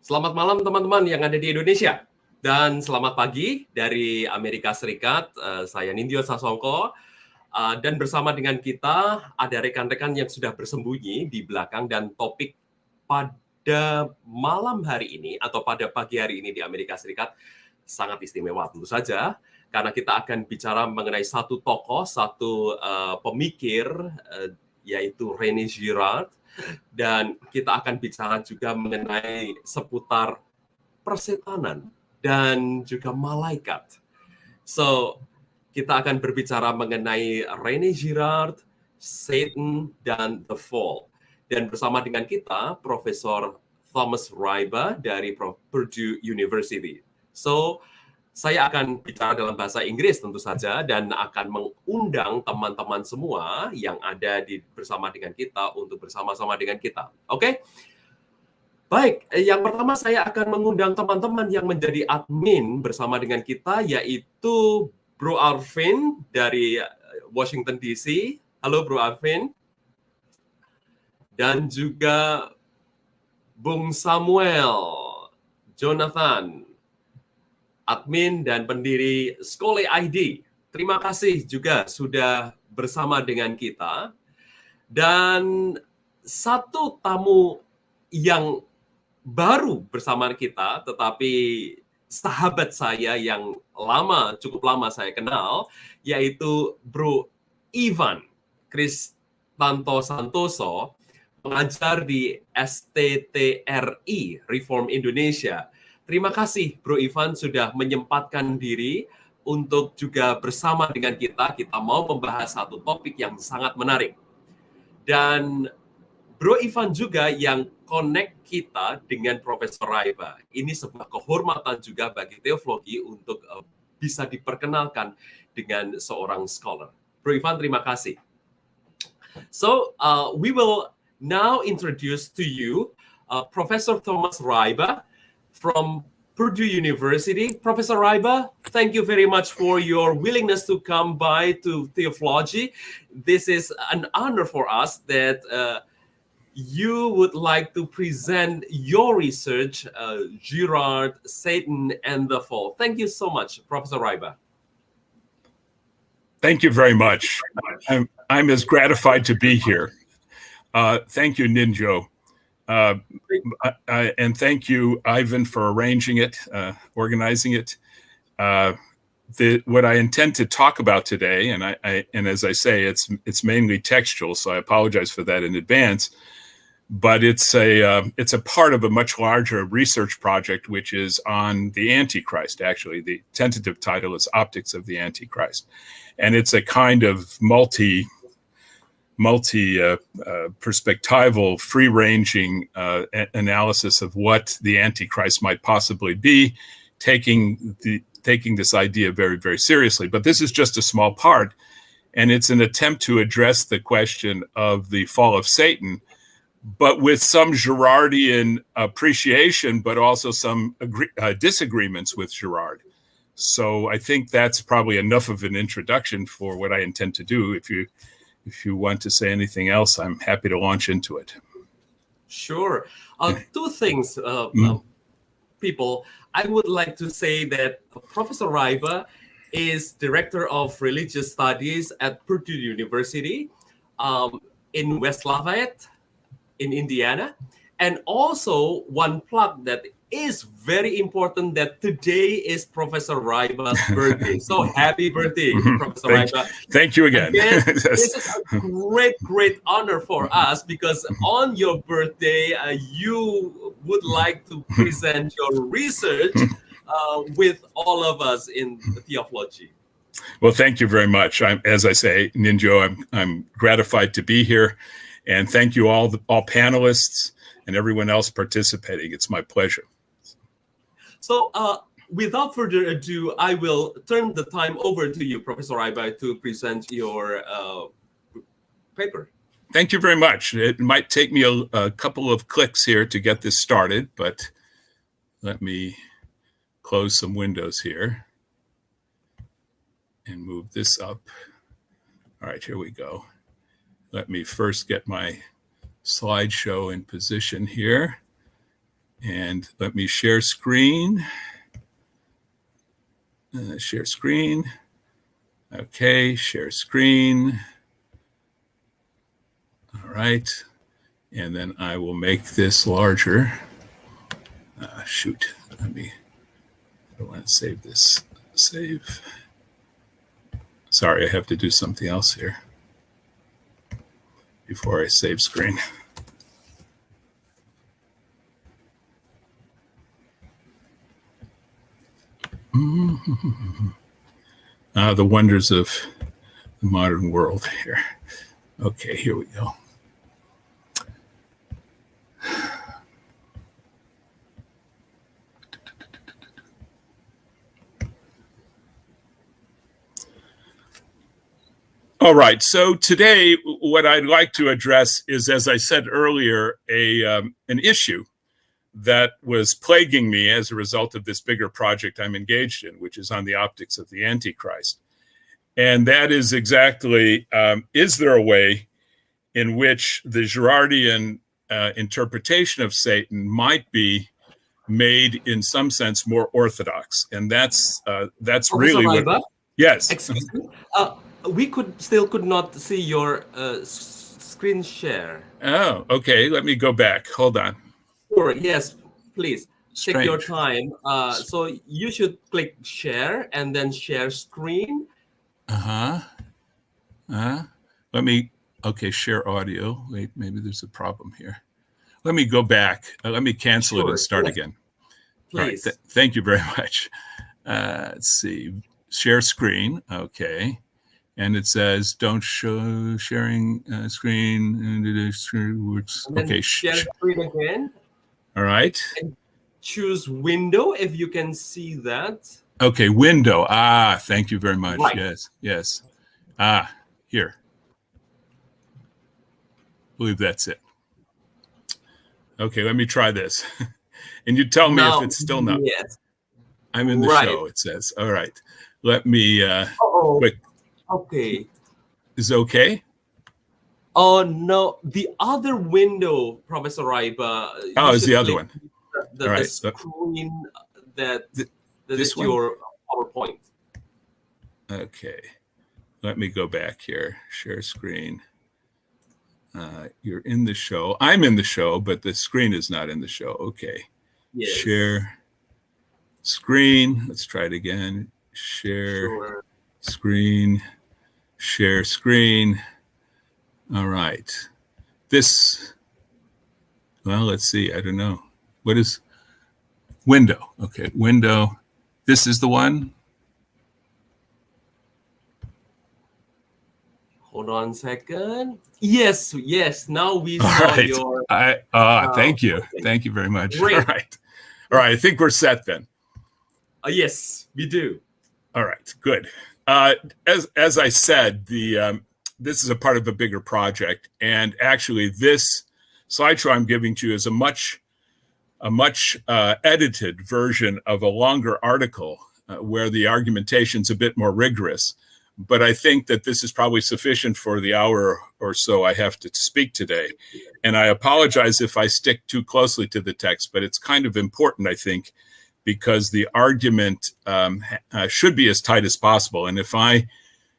Selamat malam teman-teman yang ada di Indonesia. Dan selamat pagi dari Amerika Serikat. Saya Nindyo Sasongko. Dan bersama dengan kita ada rekan-rekan yang sudah bersembunyi di belakang. Dan topik pada malam hari ini atau pada pagi hari ini di Amerika Serikat sangat istimewa tentu saja. Karena kita akan bicara mengenai satu tokoh, satu pemikir, yaitu Rene Girard. Dan kita akan bicara juga mengenai seputar persetanan dan juga malaikat. So, kita akan berbicara mengenai Rene Girard, Satan, dan The Fall. Dan bersama dengan kita, Profesor Thomas Ryba dari Purdue University. So, saya akan bicara dalam bahasa Inggris tentu saja dan akan mengundang teman-teman semua yang ada bersama dengan kita untuk bersama-sama dengan kita. Oke? Baik, yang pertama saya akan mengundang teman-teman yang menjadi admin bersama dengan kita, yaitu Bro Arvin dari Washington DC. Halo Bro Arvin. Dan juga Bung Samuel, Jonathan, admin dan pendiri Skole ID. Terima kasih juga sudah bersama dengan kita. Dan satu tamu yang baru bersama kita, tetapi sahabat saya yang cukup lama saya kenal, yaitu Bro Ivan Kristanto Santoso, pengajar di STTRI, Reform Indonesia. Terima kasih Bro Ivan sudah menyempatkan diri untuk juga bersama dengan kita. Kita mau membahas satu topik yang sangat menarik. Dan Bro Ivan juga yang connect kita dengan Profesor Ryba. Ini sebuah kehormatan juga bagi Theovlogy untuk bisa diperkenalkan dengan seorang scholar. Bro Ivan, terima kasih. So, we will now introduce to you Professor Thomas Ryba from Purdue University. Professor Ryba, thank you very much for your willingness to come by to Theovlogy. This is an honor for us that you would like to present your research, Gerard, Satan, and the Fall. Thank you so much, Professor Ryba. Thank you very much. I'm as gratified to be here. Thank you, Ninjo. And thank you, Ivan, for arranging it, organizing it. What I intend to talk about today, and as I say, it's mainly textual, so I apologize for that in advance. But it's a part of a much larger research project, which is on the Antichrist. Actually, the tentative title is Optics of the Antichrist, and it's a kind of multi-perspectival, free-ranging analysis of what the Antichrist might possibly be, taking this idea very, very seriously. But this is just a small part, and it's an attempt to address the question of the fall of Satan, but with some Girardian appreciation, but also some disagreements with Gerard. So I think that's probably enough of an introduction for what I intend to do. If you want to say anything else, I'm happy to launch into it. Sure. Two things, people. I would like to say that Professor Ryba is Director of Religious Studies at Purdue University in West Lafayette, in Indiana. And also one plug that is very important, that today is Professor Ryba's birthday. So happy birthday, Professor Ryba. Thank you again. This is a great honor for us, because on your birthday, you would like to present your research with all of us in Theovlogy. Well, thank you very much. As I say, Ninjo, I'm gratified to be here. And thank you all panelists and everyone else participating. It's my pleasure. So without further ado, I will turn the time over to you, Professor Ryba, to present your paper. Thank you very much. It might take me a couple of clicks here to get this started, but let me close some windows here and move this up. All right, here we go. Let me first get my slideshow in position here. And let me share screen. Share screen. Okay, share screen. All right. And then I will make this larger. Shoot, I don't want to save this. Save. Sorry, I have to do something else here before I save screen. The wonders of the modern world here. Okay, here we go. All right, so today what I'd like to address is, as I said earlier, an issue that was plaguing me as a result of this bigger project I'm engaged in, which is on the optics of the Antichrist. And that is exactly, is there a way in which the Girardian interpretation of Satan might be made in some sense more orthodox? And that's really what... Yes. Excuse me. We could not see your screen share. Oh, okay. Let me go back. Hold on. Sure. Yes, please. Strange. Take your time. So you should click share and then share screen. Let me, okay, share audio. Wait, maybe there's a problem here. Let me go back. Let me cancel it and start again. Please. All right, thank you very much. Let's see. Share screen. Okay. And it says, don't show sharing screen. Okay. Share screen again. All right. And choose window if you can see that. Okay, window. Thank you very much. Right. Yes, yes. Here. I believe that's it. Okay, let me try this. And you tell me if it's still not. Yes. I'm in the show, it says. All right. Let me quick. Okay. Is it okay? Oh no, the other window, Professor Ryba. Oh, is the other one. The screen that this is your PowerPoint. Okay. Let me go back here. Share screen. You're in the show. I'm in the show, but the screen is not in the show. Okay. Yes. Share screen. Let's try it again. Share screen. Share screen. All right. This, well, let's see. I don't know. What is window? Okay, window. This is the one. Hold on a second. Yes, yes. Now we saw your. Thank you. Okay. Thank you very much. Great. All right. All right. I think we're set then. Yes, we do. All right. Good. As I said, this is a part of a bigger project, and actually, this slideshow I'm giving to you is a much edited version of a longer article where the argumentation's a bit more rigorous. But I think that this is probably sufficient for the hour or so I have to speak today. And I apologize if I stick too closely to the text, but it's kind of important, I think, because the argument should be as tight as possible. And if I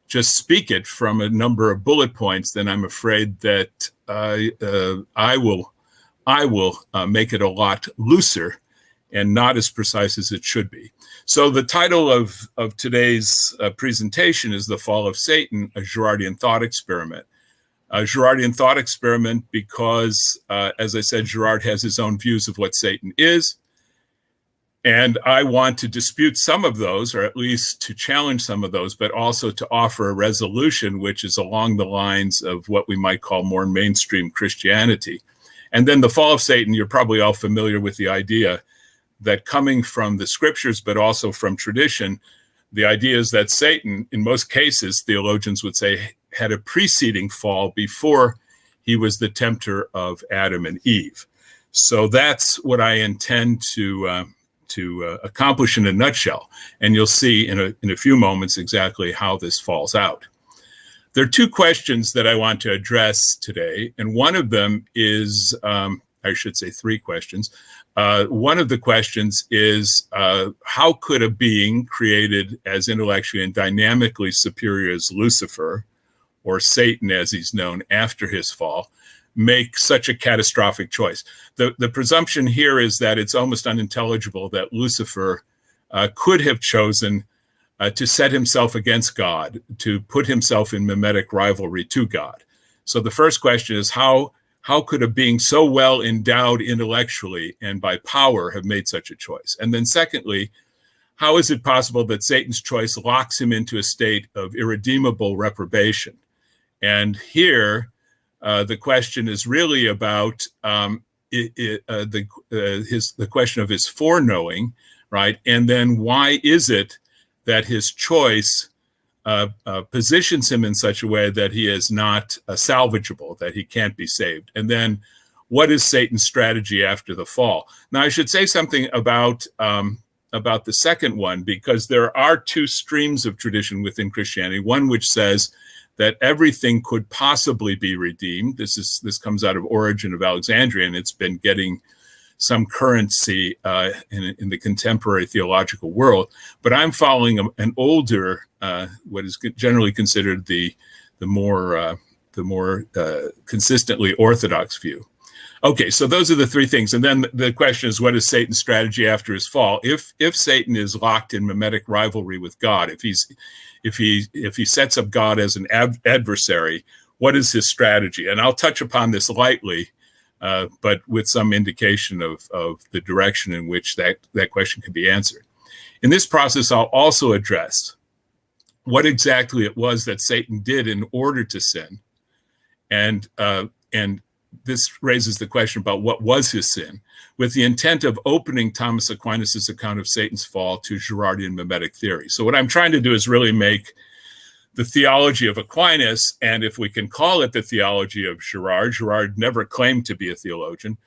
just speak it from a number of bullet points, then I'm afraid that I will make it a lot looser and not as precise as it should be. So the title of today's presentation is The Fall of Satan, a Girardian Thought Experiment. A Girardian Thought Experiment because, as I said, Gerard has his own views of what Satan is. And I want to dispute some of those, or at least to challenge some of those, but also to offer a resolution which is along the lines of what we might call more mainstream Christianity. And then the fall of Satan, you're probably all familiar with the idea that coming from the scriptures, but also from tradition, the idea is that Satan, in most cases, theologians would say, had a preceding fall before he was the tempter of Adam and Eve. So that's what I intend to accomplish in a nutshell. And you'll see in a few moments exactly how this falls out. There are two questions that I want to address today. And one of them is I should say three questions. One of the questions is, how could a being created as intellectually and dynamically superior as Lucifer, or Satan as he's known after his fall, make such a catastrophic choice? The presumption here is that it's almost unintelligible that Lucifer could have chosen to set himself against God, to put himself in memetic rivalry to God. So the first question is, how could a being so well endowed intellectually and by power have made such a choice? And then secondly, how is it possible that Satan's choice locks him into a state of irredeemable reprobation? And here, the question is really about the question of his foreknowing, right? And then why is it that his choice positions him in such a way that he is not salvageable, that he can't be saved? And then what is Satan's strategy after the fall? Now, I should say something about the second one, because there are two streams of tradition within Christianity. One which says that everything could possibly be redeemed. This comes out of Origen of Alexandria, and it's been getting some currency in the contemporary theological world. But I'm following an older, what is generally considered the more consistently Orthodox view. Okay, so those are the three things. And then the question is, what is Satan's strategy after his fall? If Satan is locked in memetic rivalry with God, if he sets up God as an adversary, what is his strategy? And I'll touch upon this lightly, but with some indication of the direction in which that question can be answered. In this process, I'll also address what exactly it was that Satan did in order to sin, and this raises the question about what was his sin, with the intent of opening Thomas Aquinas' account of Satan's fall to Girardian memetic theory. So what I'm trying to do is really make the theology of Aquinas, and if we can call it the theology of Gerard. Gerard never claimed to be a theologian.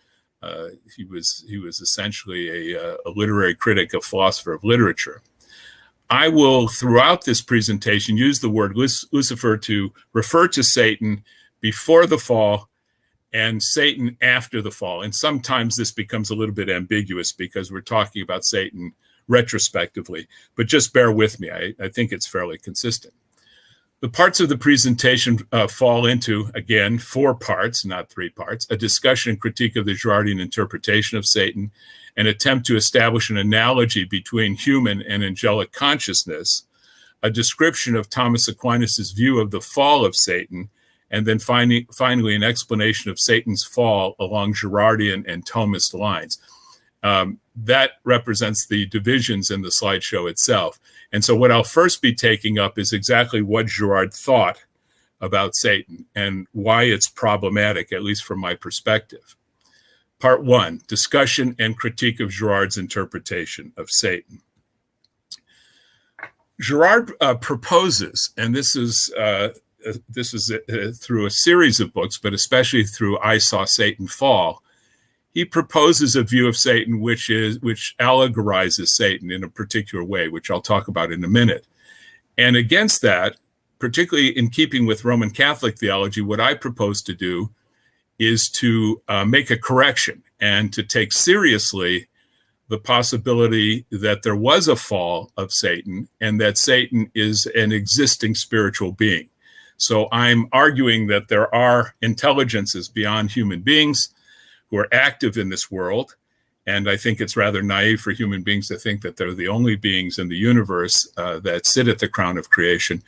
He was essentially a literary critic, a philosopher of literature. I will, throughout this presentation, use the word Lucifer to refer to Satan before the fall and Satan after the fall. And sometimes this becomes a little bit ambiguous because we're talking about Satan retrospectively, but just bear with me. I think it's fairly consistent. The parts of the presentation fall into, again, 4 parts, not 3 parts: a discussion and critique of the Girardian interpretation of Satan, an attempt to establish an analogy between human and angelic consciousness, a description of Thomas Aquinas' view of the fall of Satan, and then finally an explanation of Satan's fall along Girardian and Thomist lines. That represents the divisions in the slideshow itself. And so what I'll first be taking up is exactly what Gerard thought about Satan and why it's problematic, at least from my perspective. Part 1, discussion and critique of Girard's interpretation of Satan. Gerard proposes, and this is through a series of books, but especially through I Saw Satan Fall, he proposes a view of Satan which allegorizes Satan in a particular way, which I'll talk about in a minute. And against that, particularly in keeping with Roman Catholic theology, what I propose to do is to make a correction and to take seriously the possibility that there was a fall of Satan and that Satan is an existing spiritual being. So I'm arguing that there are intelligences beyond human beings who are active in this world. And I think it's rather naive for human beings to think that they're the only beings in the universe that sit at the crown of creation.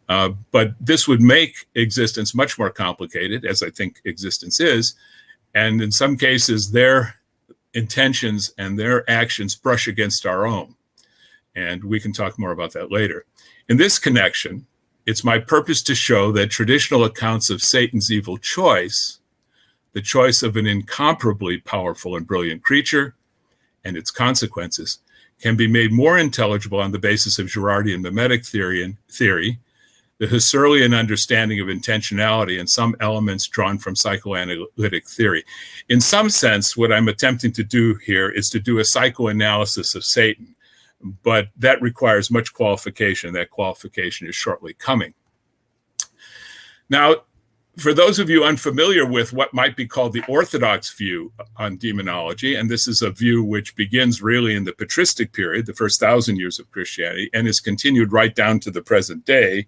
But this would make existence much more complicated, as I think existence is. And in some cases, their intentions and their actions brush against our own. And we can talk more about that later. In this connection, it's my purpose to show that traditional accounts of Satan's evil choice, the choice of an incomparably powerful and brilliant creature, and its consequences, can be made more intelligible on the basis of Girardian memetic theory, the Husserlian understanding of intentionality, and some elements drawn from psychoanalytic theory. In some sense, what I'm attempting to do here is to do a psychoanalysis of Satan, but that requires much qualification. That qualification is shortly coming. Now, For those of you unfamiliar with what might be called the Orthodox view on demonology, and this is a view which begins really in the patristic period, the first 1,000 years of Christianity, and is continued right down to the present day,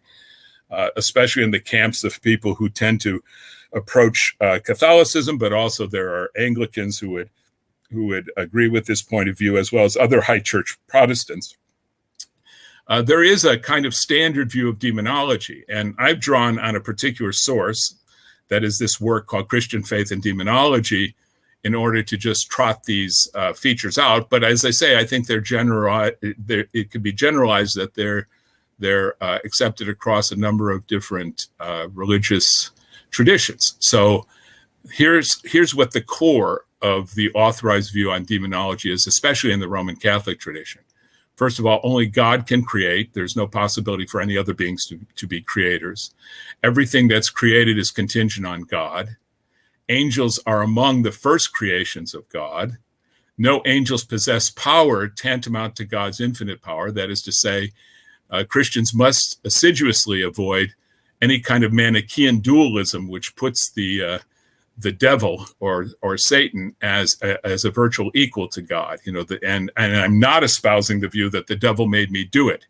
especially in the camps of people who tend to approach Catholicism, but also there are Anglicans who would agree with this point of view, as well as other high church Protestants. There is a kind of standard view of demonology, and I've drawn on a particular source, that is this work called Christian Faith and Demonology, in order to just trot these features out. But as I say, I think it could be generalized that they're accepted across a number of different religious traditions. So here's what the core of the authorized view on demonology is, especially in the Roman Catholic tradition. First of all, only God can create. There's no possibility for any other beings to be creators. Everything that's created is contingent on God. Angels are among the first creations of God. No angels possess power tantamount to God's infinite power. That is to say, Christians must assiduously avoid any kind of Manichaean dualism, which puts the devil or Satan as a virtual equal to God, and I'm not espousing the view that the devil made me do it.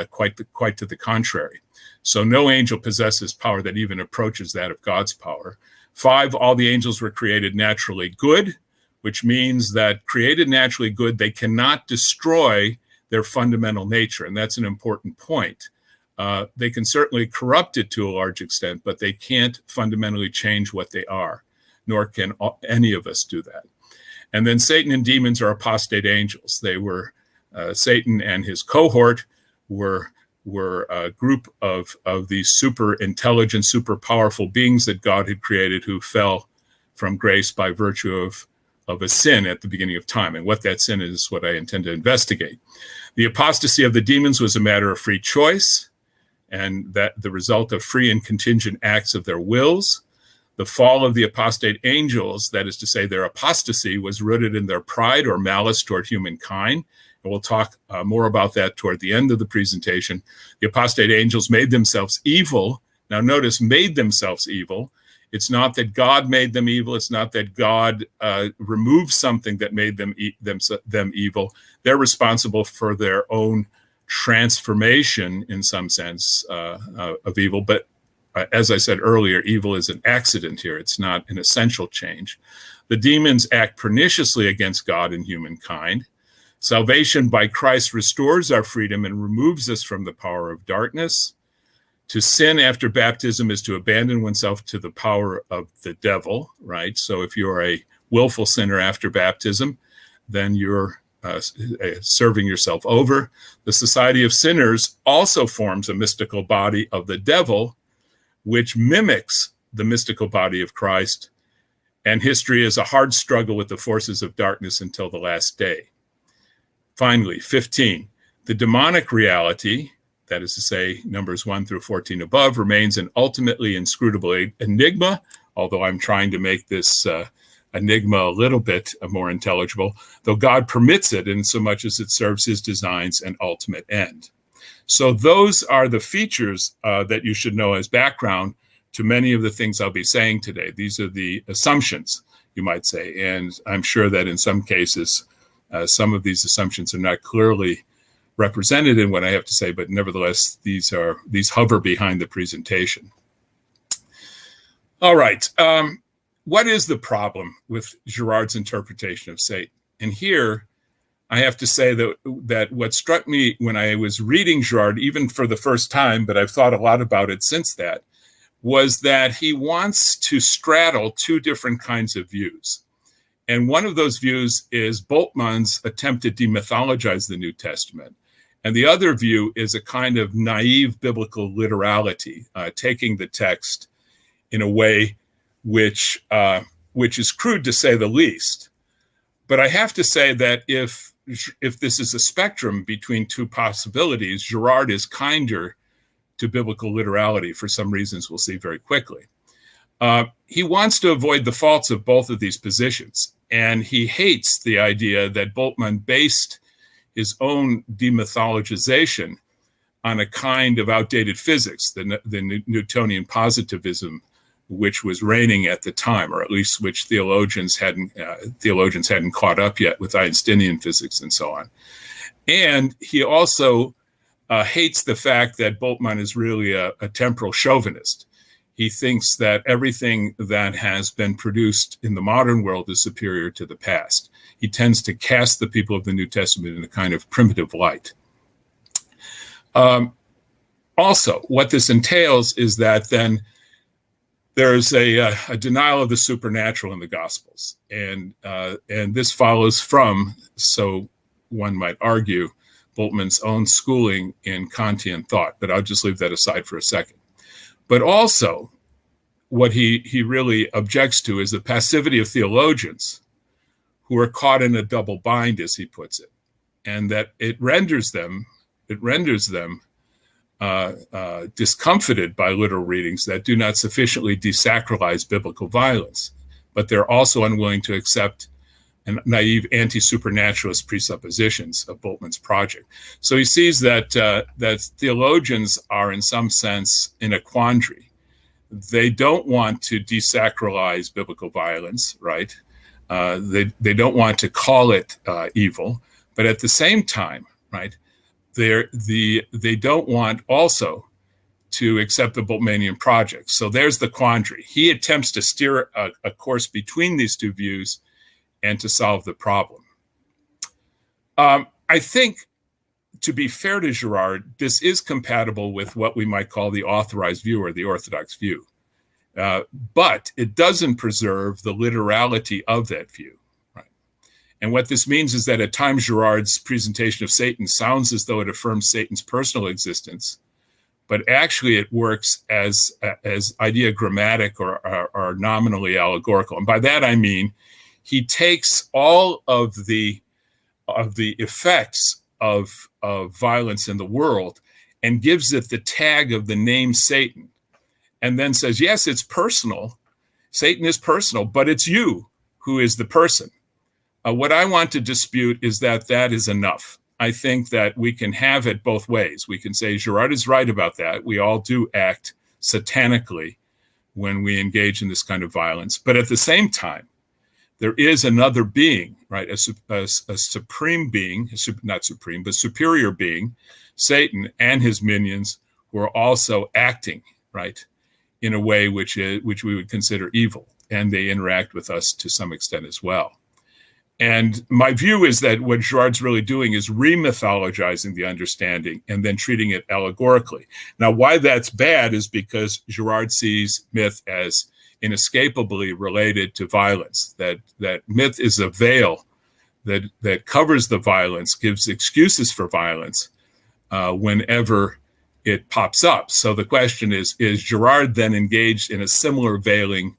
Quite to the contrary. So no angel possesses power that even approaches that of God's power. 5, all the angels were created naturally good, which means that created naturally good, they cannot destroy their fundamental nature, and that's an important point. They can certainly corrupt it to a large extent, but they can't fundamentally change what they are, nor can any of us do that. And then Satan and demons are apostate angels. They were, Satan and his cohort were a group of these super intelligent, super powerful beings that God had created who fell from grace by virtue of a sin at the beginning of time. And what that sin is what I intend to investigate. The apostasy of the demons was a matter of free choice, and that the result of free and contingent acts of their wills. The fall of the apostate angels, that is to say their apostasy, was rooted in their pride or malice toward humankind. And we'll talk more about that toward the end of the presentation. The apostate angels made themselves evil. Now notice, made themselves evil. It's not that God made them evil. It's not that God removed something that made them evil. They're responsible for their own transformation, in some sense, of evil. But as I said earlier, evil is an accident here. It's not an essential change. The demons act perniciously against God and humankind. Salvation by Christ restores our freedom and removes us from the power of darkness. To sin after baptism is to abandon oneself to the power of the devil, right? So if you're a willful sinner after baptism, then you're serving yourself over. The Society of Sinners also forms a mystical body of the devil, which mimics the mystical body of Christ, and history is a hard struggle with the forces of darkness until the last day. Finally, 15, the demonic reality, that is to say, numbers 1 through 14 above, remains an ultimately inscrutable enigma, although I'm trying to make this enigma a little bit more intelligible, though God permits it in so much as it serves his designs and ultimate end. So those are the features that you should know as background to many of the things I'll be saying today. These are the assumptions, you might say, and I'm sure that in some cases, some of these assumptions are not clearly represented in what I have to say, but nevertheless, these hover behind the presentation. All right. What is the problem with Girard's interpretation of Satan? And here, I have to say that what struck me when I was reading Girard, even for the first time, but I've thought a lot about it since that, was that he wants to straddle two different kinds of views. And one of those views is Bultmann's attempt to demythologize the New Testament. And the other view is a kind of naive biblical literality, taking the text in a way which is crude to say the least. But I have to say that if this is a spectrum between two possibilities, Girard is kinder to biblical literality for some reasons we'll see very quickly. He wants to avoid the faults of both of these positions, and he hates the idea that Bultmann based his own demythologization on a kind of outdated physics, the Newtonian positivism which was reigning at the time, or at least which theologians hadn't caught up yet with Einsteinian physics and so on. And he also hates the fact that Bultmann is really a temporal chauvinist. He thinks that everything that has been produced in the modern world is superior to the past. He tends to cast the people of the New Testament in a kind of primitive light. Also, what this entails is that then there's a denial of the supernatural in the Gospels. And this follows from, so one might argue, Bultmann's own schooling in Kantian thought, but I'll just leave that aside for a second. But also, what he really objects to is the passivity of theologians who are caught in a double bind, as he puts it, and that it renders them discomfited by literal readings that do not sufficiently desacralize biblical violence, but they're also unwilling to accept naive anti-supernaturalist presuppositions of Bultmann's project. So he sees that theologians are in some sense in a quandary. They don't want to desacralize biblical violence, right? They don't want to call it evil, but at the same time, right, they don't want also to accept the Bultmannian project. So there's the quandary. He attempts to steer a course between these two views and to solve the problem. I think, to be fair to Girard, this is compatible with what we might call the authorized view or the Orthodox view. But it doesn't preserve the literality of that view. Right? And what this means is that at times Girard's presentation of Satan sounds as though it affirms Satan's personal existence, but actually it works as ideogrammatic or nominally allegorical. And by that I mean he takes all of the effects of violence in the world and gives it the tag of the name Satan, and then says, yes, it's personal. Satan is personal, but it's you who is the person. What I want to dispute is that is enough. I think that we can have it both ways. We can say Girard is right about that. We all do act satanically when we engage in this kind of violence. But at the same time, there is another being, right? A supreme being, not supreme, but superior being, Satan and his minions, who are also acting, right, in a way which we would consider evil. And they interact with us to some extent as well. And my view is that what Girard's really doing is remythologizing the understanding and then treating it allegorically. Now, why that's bad is because Girard sees myth as inescapably related to violence, that myth is a veil that covers the violence, gives excuses for violence whenever it pops up. So the question is Girard then engaged in a similar veiling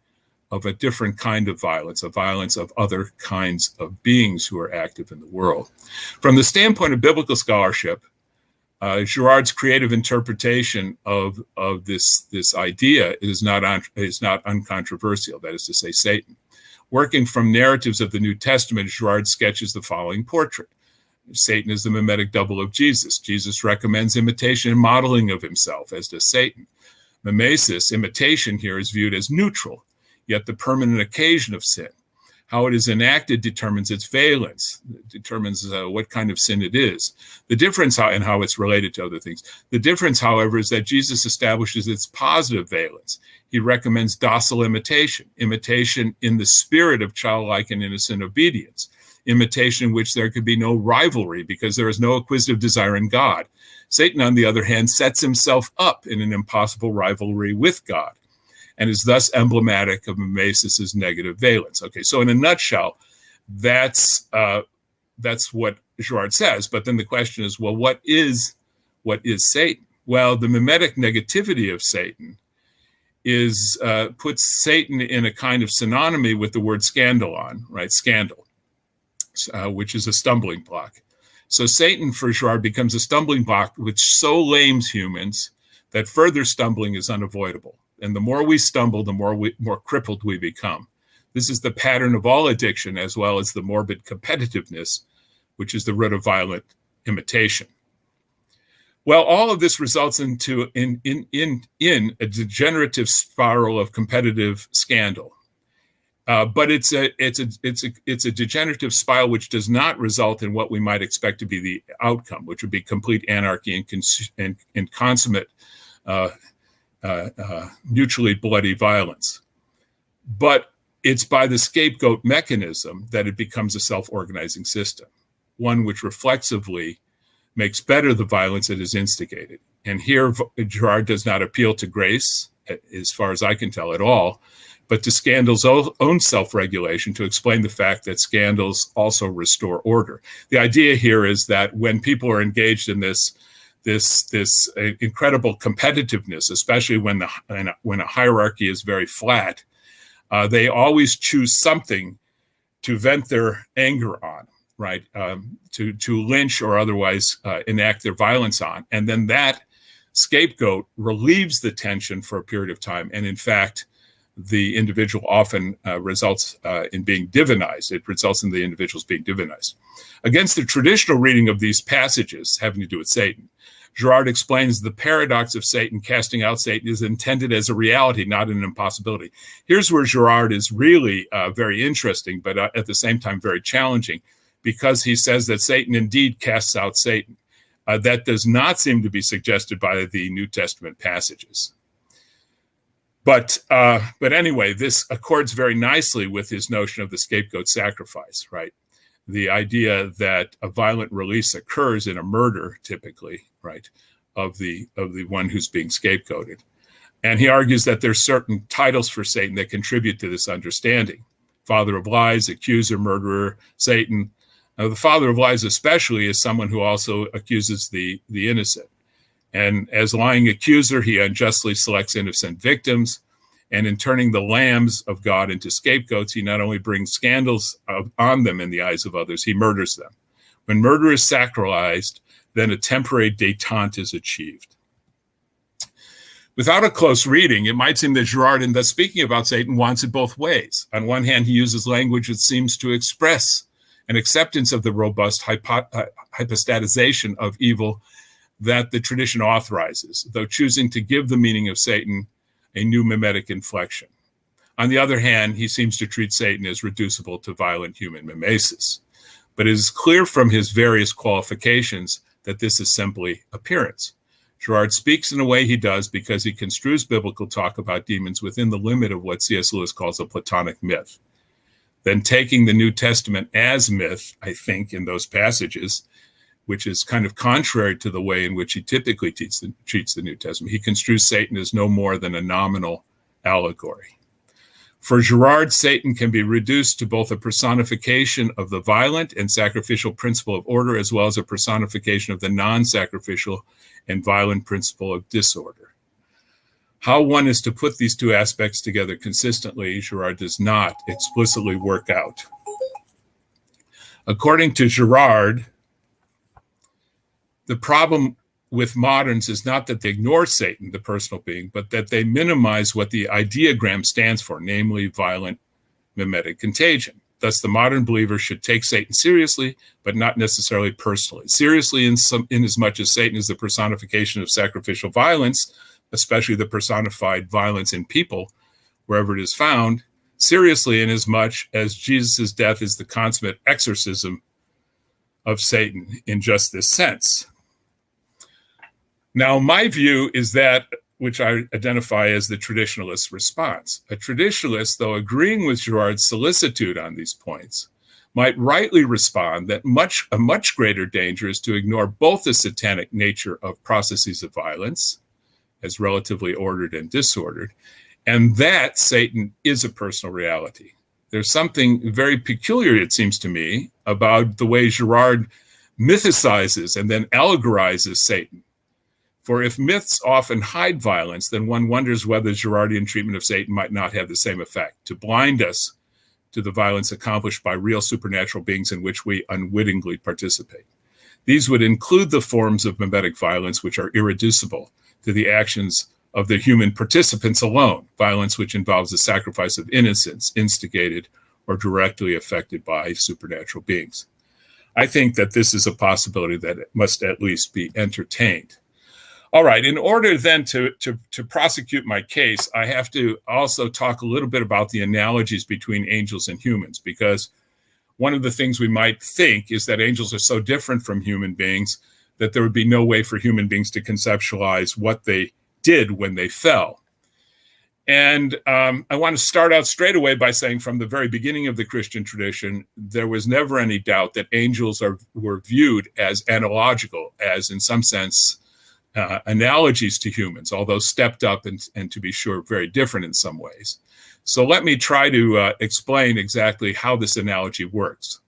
of a different kind of violence, a violence of other kinds of beings who are active in the world? From the standpoint of biblical scholarship, Girard's creative interpretation of this idea is not uncontroversial. That is to say, Satan. Working from narratives of the New Testament, Girard sketches the following portrait. Satan is the mimetic double of Jesus. Jesus recommends imitation and modeling of himself, as does Satan. Mimesis, imitation here, is viewed as neutral, yet the permanent occasion of sin. How it is enacted determines its valence, determines what kind of sin it is. The difference and how it's related to other things. The difference, however, is that Jesus establishes its positive valence. He recommends docile imitation, imitation in the spirit of childlike and innocent obedience, imitation in which there could be no rivalry because there is no acquisitive desire in God. Satan, on the other hand, sets himself up in an impossible rivalry with God, and is thus emblematic of mimesis' negative valence. Okay, so in a nutshell, that's what Girard says. But then the question is, well, what is Satan? Well, the mimetic negativity of Satan puts Satan in a kind of synonymy with the word scandalon, right? Scandal, which is a stumbling block. So Satan for Girard becomes a stumbling block which so lames humans that further stumbling is unavoidable. And the more we stumble, the more crippled we become. This is the pattern of all addiction, as well as the morbid competitiveness, which is the root of violent imitation. Well, all of this results in a degenerative spiral of competitive scandal. But it's a degenerative spiral which does not result in what we might expect to be the outcome, which would be complete anarchy and consummate mutually bloody violence. But it's by the scapegoat mechanism that it becomes a self-organizing system, one which reflexively makes better the violence it is instigated. And here, Gerard does not appeal to grace, as far as I can tell, at all, but to scandal's own self-regulation to explain the fact that scandals also restore order. The idea here is that when people are engaged in this incredible competitiveness, especially when a hierarchy is very flat, they always choose something to vent their anger on, right? To lynch or otherwise enact their violence on. And then that scapegoat relieves the tension for a period of time. And in fact, the individual often results in being divinized. It results in the individuals being divinized. Against the traditional reading of these passages having to do with Satan, Gerard explains the paradox of Satan casting out Satan is intended as a reality, not an impossibility. Here's where Gerard is really very interesting, but at the same time very challenging, because he says that Satan indeed casts out Satan. That does not seem to be suggested by the New Testament passages. But anyway, this accords very nicely with his notion of the scapegoat sacrifice, right? The idea that a violent release occurs in a murder, typically, right, of the one who's being scapegoated. And he argues that there's certain titles for Satan that contribute to this understanding. Father of lies, accuser, murderer, Satan. Now, the father of lies especially is someone who also accuses the innocent. And as lying accuser, he unjustly selects innocent victims. And in turning the lambs of God into scapegoats, he not only brings scandals on them in the eyes of others, he murders them. When murder is sacralized, then a temporary détente is achieved. Without a close reading, it might seem that Gerard, in thus speaking about Satan, wants it both ways. On one hand, he uses language that seems to express an acceptance of the robust hypostatization of evil that the tradition authorizes, though choosing to give the meaning of Satan a new memetic inflection. On the other hand, he seems to treat Satan as reducible to violent human mimesis. But it is clear from his various qualifications that this is simply appearance. Gerard speaks in a way he does because he construes biblical talk about demons within the limit of what C.S. Lewis calls a Platonic myth. Then taking the New Testament as myth, I think, in those passages, which is kind of contrary to the way in which he typically treats the New Testament. He construes Satan as no more than a nominal allegory. For Gerard, Satan can be reduced to both a personification of the violent and sacrificial principle of order, as well as a personification of the non-sacrificial and violent principle of disorder. How one is to put these two aspects together consistently, Gerard does not explicitly work out. According to Gerard, the problem with moderns is not that they ignore Satan, the personal being, but that they minimize what the ideogram stands for, namely violent memetic contagion. Thus, the modern believer should take Satan seriously, but not necessarily personally. Seriously in as much as Satan is the personification of sacrificial violence, especially the personified violence in people, wherever it is found. Seriously in as much as Jesus' death is the consummate exorcism of Satan in just this sense. Now, my view is that which I identify as the traditionalist response. A traditionalist, though agreeing with Gerard's solicitude on these points, might rightly respond that a much greater danger is to ignore both the satanic nature of processes of violence, as relatively ordered and disordered, and that Satan is a personal reality. There's something very peculiar, it seems to me, about the way Gerard mythicizes and then allegorizes Satan. For if myths often hide violence, then one wonders whether Gerardian treatment of Satan might not have the same effect, to blind us to the violence accomplished by real supernatural beings in which we unwittingly participate. These would include the forms of memetic violence which are irreducible to the actions of the human participants alone, violence which involves the sacrifice of innocence instigated or directly affected by supernatural beings. I think that this is a possibility that must at least be entertained. All right, in order then to prosecute my case, I have to also talk a little bit about the analogies between angels and humans, because one of the things we might think is that angels are so different from human beings that there would be no way for human beings to conceptualize what they did when they fell. And I want to start out straight away by saying from the very beginning of the Christian tradition, there was never any doubt that angels were viewed as analogical, as in some sense, analogies to humans, although stepped up and to be sure, very different in some ways. So let me try to explain exactly how this analogy works.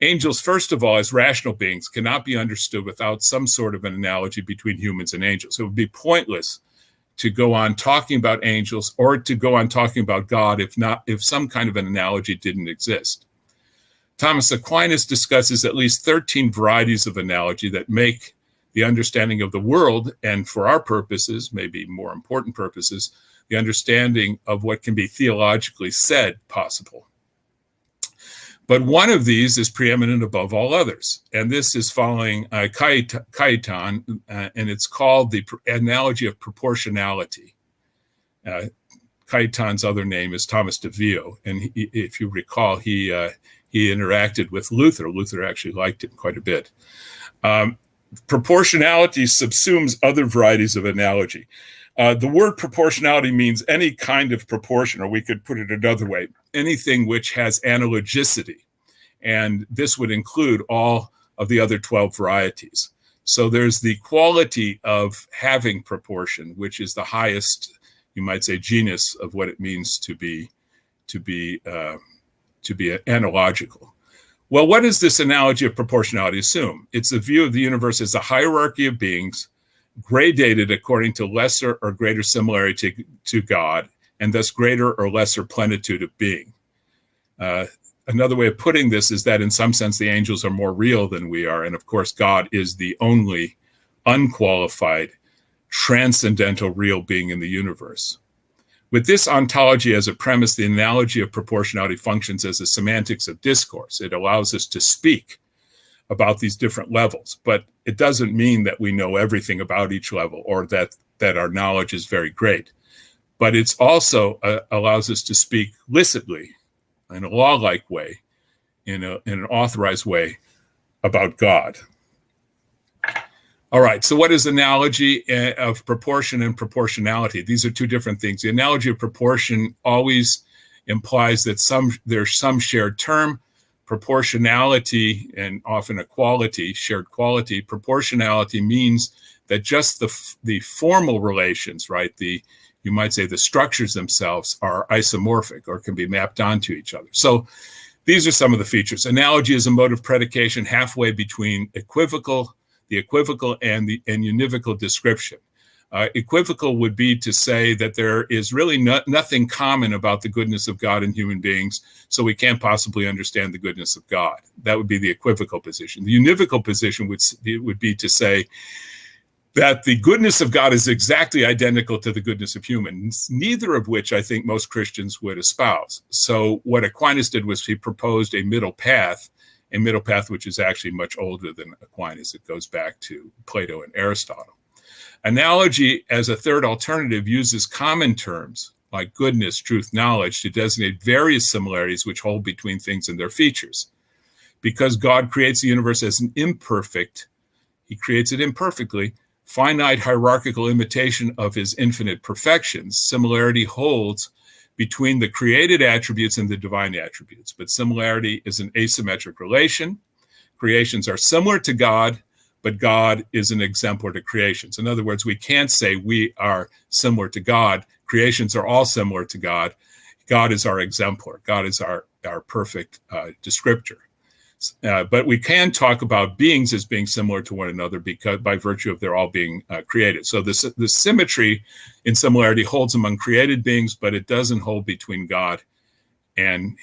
Angels, first of all, as rational beings, cannot be understood without some sort of an analogy between humans and angels. It would be pointless to go on talking about angels or to go on talking about God if some kind of an analogy didn't exist. Thomas Aquinas discusses at least 13 varieties of analogy that make the understanding of the world, and for our purposes, maybe more important purposes, the understanding of what can be theologically said possible. But one of these is preeminent above all others, and this is following Cajetan, and it's called the Analogy of Proportionality. Cajetan's other name is Thomas de Vio, and if you recall, he interacted with Luther. Luther actually liked him quite a bit. Proportionality subsumes other varieties of analogy. The word proportionality means any kind of proportion, or we could put it another way, anything which has analogicity. And this would include all of the other 12 varieties. So there's the quality of having proportion, which is the highest, you might say, genus of what it means to be analogical. Well, what does this analogy of proportionality assume? It's a view of the universe as a hierarchy of beings, gradated according to lesser or greater similarity to God, and thus greater or lesser plenitude of being. Another way of putting this is that in some sense the angels are more real than we are, and of course God is the only unqualified, transcendental real being in the universe. With this ontology as a premise, the analogy of proportionality functions as a semantics of discourse. It allows us to speak about these different levels, but it doesn't mean that we know everything about each level or that our knowledge is very great. But it's also allows us to speak licitly, in a law-like way, in an authorized way about God. All right, so what is analogy of proportion and proportionality? These are two different things. The analogy of proportion always implies that there's some shared term. Proportionality, and often a quality, shared quality. Proportionality means that just the formal relations, right, you might say the structures themselves are isomorphic or can be mapped onto each other. So these are some of the features. Analogy is a mode of predication halfway between the equivocal and univocal description. Equivocal would be to say that there is really nothing common about the goodness of God and human beings, so we can't possibly understand the goodness of God. That would be the equivocal position. The univocal position would be to say that the goodness of God is exactly identical to the goodness of humans, neither of which I think most Christians would espouse. So what Aquinas did was he proposed a middle path which is actually much older than Aquinas. It goes back to Plato and Aristotle. Analogy, as a third alternative, uses common terms like goodness, truth, knowledge to designate various similarities which hold between things and their features. Because God creates the universe as an imperfect, he creates it imperfectly, finite hierarchical imitation of his infinite perfections, similarity holds between the created attributes and the divine attributes. But similarity is an asymmetric relation. Creations are similar to God, but God is an exemplar to creations. In other words, we can't say we are similar to God. Creations are all similar to God. God is our exemplar. God is our perfect descriptor. But we can talk about beings as being similar to one another because by virtue of their all being created. So the symmetry in similarity holds among created beings, but it doesn't hold between God and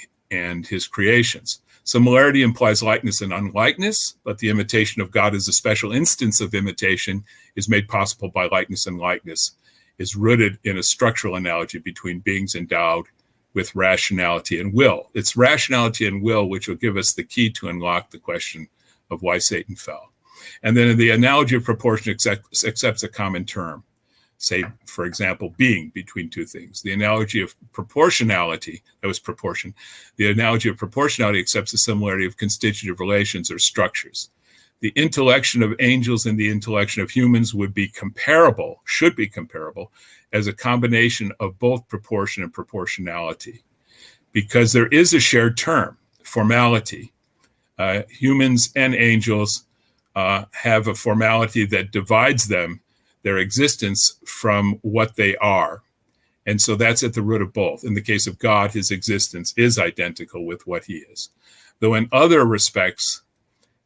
his creations. Similarity implies likeness and unlikeness, but the imitation of God as a special instance of imitation is made possible by likeness, and likeness is rooted in a structural analogy between beings endowed with rationality and will. It's rationality and will which will give us the key to unlock the question of why Satan fell. And then in the analogy of proportion accepts a common term. Say, for example, being between two things. The analogy of proportionality, that was proportion. The analogy of proportionality accepts the similarity of constitutive relations or structures. The intellection of angels and the intellection of humans would be comparable, should be comparable, as a combination of both proportion and proportionality. Because there is a shared term, formality. Humans and angels have a formality that divides them, their existence, from what they are. And so that's at the root of both. In the case of God, his existence is identical with what he is. Though in other respects,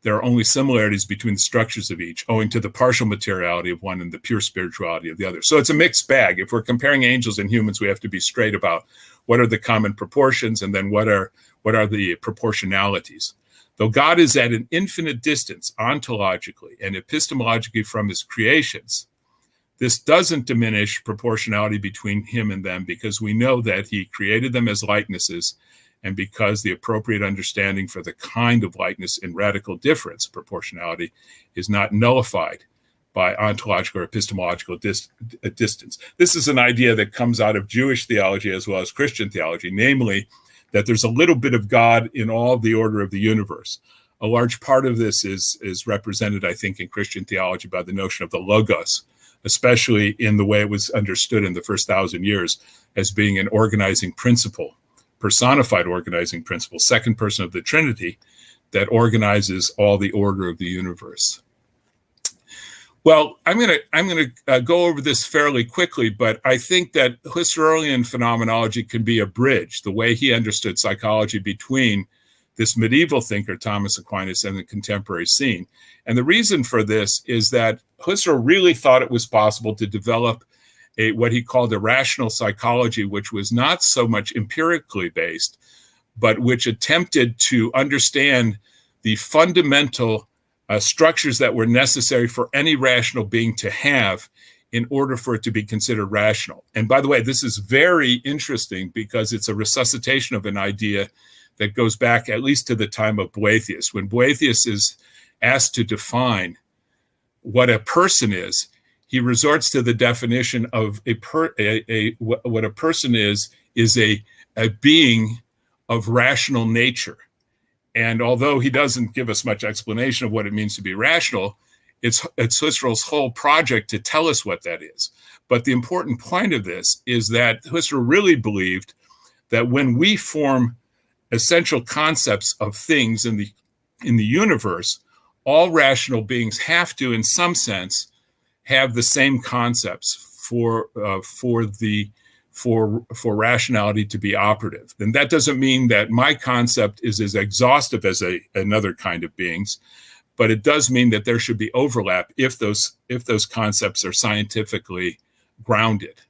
there are only similarities between the structures of each, owing to the partial materiality of one and the pure spirituality of the other. So it's a mixed bag. If we're comparing angels and humans, we have to be straight about what are the common proportions and then what are the proportionalities. Though God is at an infinite distance ontologically and epistemologically from his creations, this doesn't diminish proportionality between him and them, because we know that he created them as likenesses, and because the appropriate understanding for the kind of likeness in radical difference, proportionality, is not nullified by ontological or epistemological distance. This is an idea that comes out of Jewish theology as well as Christian theology, namely that there's a little bit of God in all the order of the universe. A large part of this is represented, I think, in Christian theology by the notion of the logos, especially in the way it was understood in the first 1,000 years as being an organizing principle, personified organizing principle, second person of the Trinity, that organizes all the order of the universe. Well, I'm going to go over this fairly quickly, but I think that Husserlian phenomenology can be a bridge, the way he understood psychology, between this medieval thinker, Thomas Aquinas, and the contemporary scene. And the reason for this is that Husserl really thought it was possible to develop what he called a rational psychology, which was not so much empirically based, but which attempted to understand the fundamental structures that were necessary for any rational being to have in order for it to be considered rational. And by the way, this is very interesting because it's a resuscitation of an idea that goes back at least to the time of Boethius. When Boethius is asked to define what a person is, he resorts to the definition of what a person is a being of rational nature. And although he doesn't give us much explanation of what it means to be rational, it's Husserl's whole project to tell us what that is. But the important point of this is that Husserl really believed that when we form essential concepts of things in the universe, all rational beings have to, in some sense, have the same concepts for rationality to be operative. And that doesn't mean that my concept is as exhaustive as another kind of beings, but it does mean that there should be overlap if those concepts are scientifically grounded.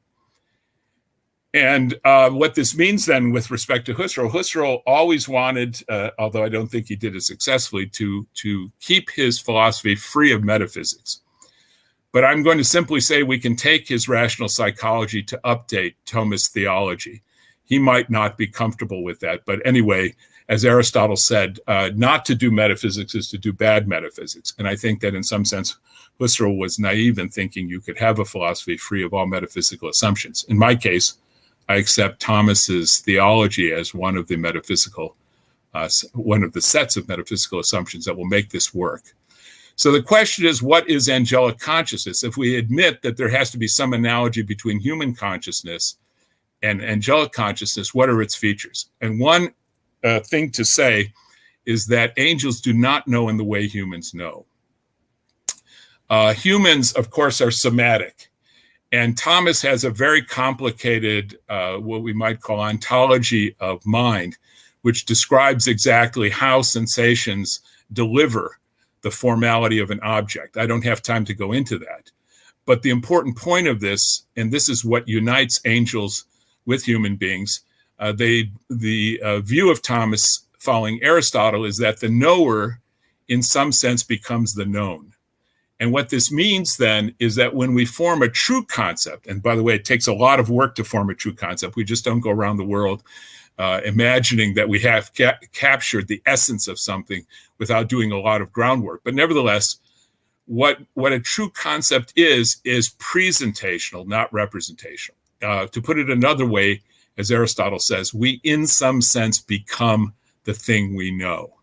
And what this means then with respect to Husserl always wanted, although I don't think he did it successfully, to keep his philosophy free of metaphysics. But I'm going to simply say we can take his rational psychology to update Thomist theology. He might not be comfortable with that. But anyway, as Aristotle said, not to do metaphysics is to do bad metaphysics. And I think that in some sense, Husserl was naive in thinking you could have a philosophy free of all metaphysical assumptions. In my case, I accept Thomas's theology as one of the sets of metaphysical assumptions that will make this work. So the question is, what is angelic consciousness? If we admit that there has to be some analogy between human consciousness and angelic consciousness, what are its features? And one thing to say is that angels do not know in the way humans know. Humans, of course, are somatic. And Thomas has a very complicated, what we might call ontology of mind, which describes exactly how sensations deliver the formality of an object. I don't have time to go into that. But the important point of this, and this is what unites angels with human beings, the view of Thomas following Aristotle is that the knower, in some sense, becomes the known. And what this means then is that when we form a true concept, and by the way, it takes a lot of work to form a true concept. We just don't go around the world imagining that we have captured the essence of something without doing a lot of groundwork. But nevertheless, what a true concept is presentational, not representational. To put it another way, as Aristotle says, we in some sense become the thing we know.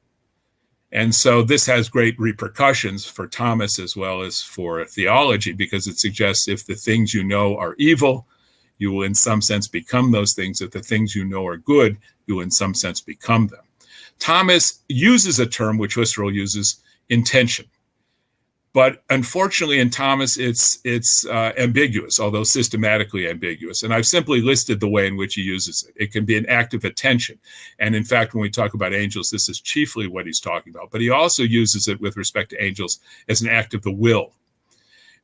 And so this has great repercussions for Thomas as well as for theology, because it suggests if the things you know are evil, you will in some sense become those things. If the things you know are good, you will in some sense become them. Thomas uses a term which Husserl uses, intention. But unfortunately, in Thomas, it's ambiguous, although systematically ambiguous. And I've simply listed the way in which he uses it. It can be an act of attention. And in fact, when we talk about angels, this is chiefly what he's talking about. But he also uses it with respect to angels as an act of the will.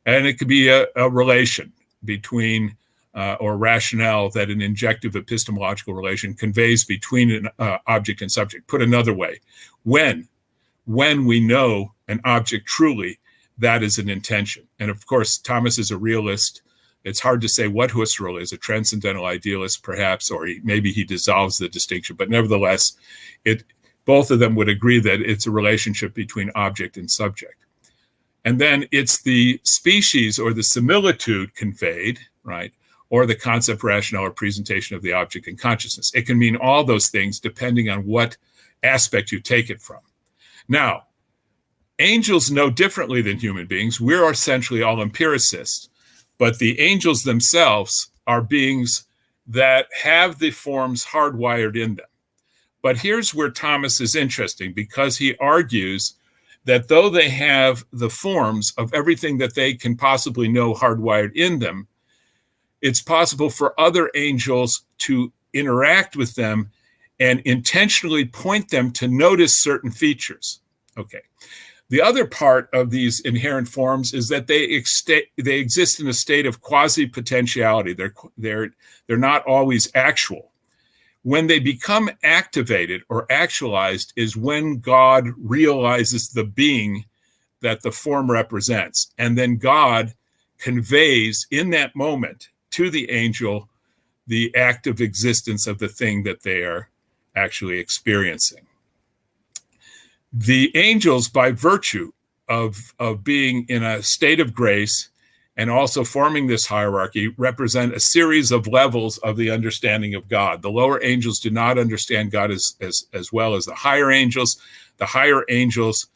And it could be a relation between, or rationale that an injective epistemological relation conveys between an object and subject. Put another way, when we know an object truly, that is an intention. And of course, Thomas is a realist. It's hard to say what Husserl is, a transcendental idealist perhaps, or maybe he dissolves the distinction. But nevertheless, both of them would agree that it's a relationship between object and subject. And then it's the species or the similitude conveyed, right? Or the concept, rationale, or presentation of the object in consciousness. It can mean all those things depending on what aspect you take it from. Now, angels know differently than human beings. We're essentially all empiricists, but the angels themselves are beings that have the forms hardwired in them. But here's where Thomas is interesting, because he argues that though they have the forms of everything that they can possibly know hardwired in them, it's possible for other angels to interact with them and intentionally point them to notice certain features. Okay. The other part of these inherent forms is that they exist in a state of quasi-potentiality. They're not always actual. When they become activated or actualized is when God realizes the being that the form represents. And then God conveys in that moment to the angel the active existence of the thing that they are actually experiencing. The angels, by virtue of being in a state of grace and also forming this hierarchy, represent a series of levels of the understanding of God. The lower angels do not understand God as well as the higher angels. The higher angels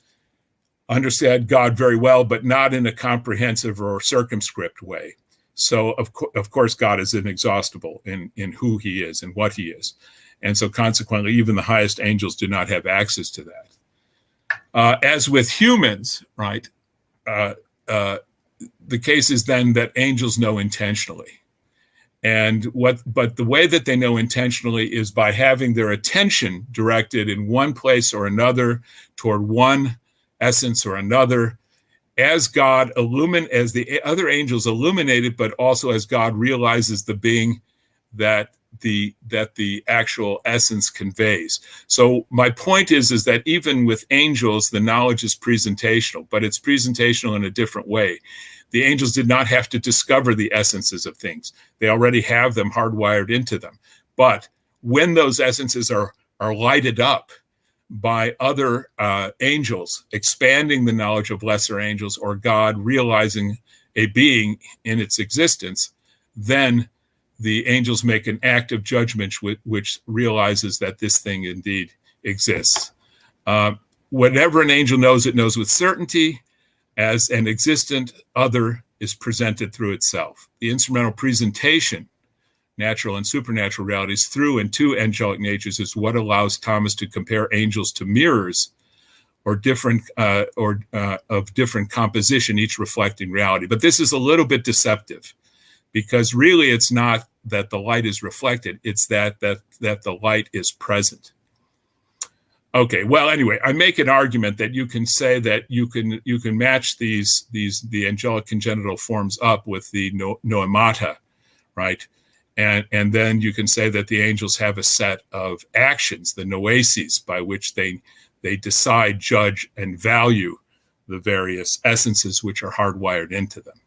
understand God very well, but not in a comprehensive or circumscript way. So, of course, God is inexhaustible in who he is and what he is. And so consequently, even the highest angels do not have access to that. As with humans, right, the case is then that angels know intentionally. But the way that they know intentionally is by having their attention directed in one place or another toward one essence or another, as God as the other angels illuminated, but also as God realizes the being that the actual essence conveys. So my point is that even with angels, the knowledge is presentational, but it's presentational in a different way. The angels did not have to discover the essences of things. They already have them hardwired into them. But when those essences are lighted up by other angels, expanding the knowledge of lesser angels, or God realizing a being in its existence, then the angels make an act of judgment which realizes that this thing indeed exists. Whatever an angel knows, it knows with certainty. As an existent other is presented through itself. The instrumental presentation, natural and supernatural realities through and to angelic natures, is what allows Thomas to compare angels to mirrors or different of different composition, each reflecting reality. But this is a little bit deceptive, because really it's not that the light is reflected, it's that the light is present. Okay, well, anyway, I make an argument that you can say that you can match the angelic congenital forms up with the noemata, right? And then you can say that the angels have a set of actions, the noeses, by which they decide, judge, and value the various essences which are hardwired into them.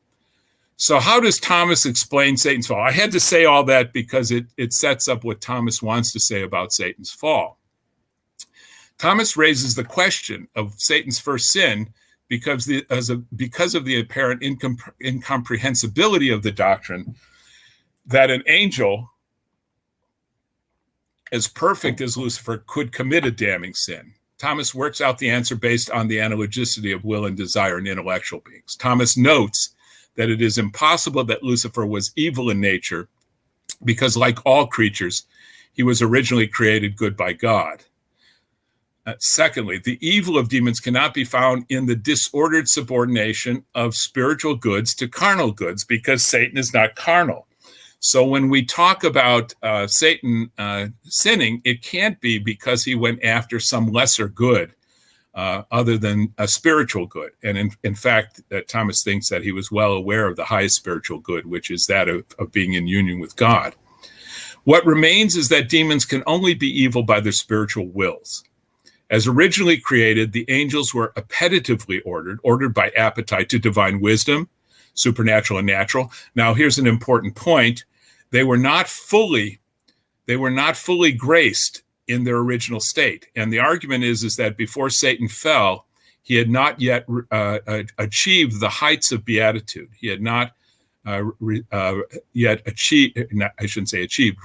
So how does Thomas explain Satan's fall? I had to say all that because it sets up what Thomas wants to say about Satan's fall. Thomas raises the question of Satan's first sin because of the apparent incomprehensibility of the doctrine that an angel as perfect as Lucifer could commit a damning sin. Thomas works out the answer based on the analogicity of will and desire in intellectual beings. Thomas notes that it is impossible that Lucifer was evil in nature because, like all creatures, he was originally created good by God. Secondly, the evil of demons cannot be found in the disordered subordination of spiritual goods to carnal goods because Satan is not carnal. So when we talk about Satan sinning, it can't be because he went after some lesser good other than a spiritual good. And in fact, Thomas thinks that he was well aware of the highest spiritual good, which is that of being in union with God. What remains is that demons can only be evil by their spiritual wills. As originally created, the angels were appetitively ordered by appetite to divine wisdom, supernatural and natural. Now, here's an important point. They were not fully graced in their original state. And the argument is that before Satan fell, he had not yet achieved the heights of beatitude. He had not yet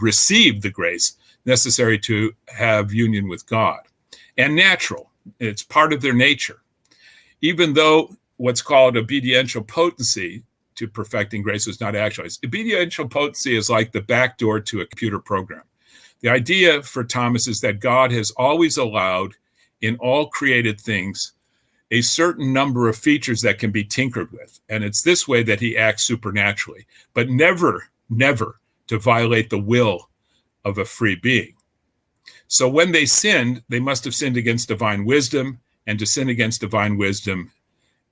received the grace necessary to have union with God. And natural, it's part of their nature. Even though what's called obediential potency to perfecting grace was not actualized, obediential potency is like the back door to a computer program. The idea for Thomas is that God has always allowed in all created things a certain number of features that can be tinkered with. And it's this way that he acts supernaturally, but never to violate the will of a free being. So when they sinned, they must have sinned against divine wisdom, and to sin against divine wisdom,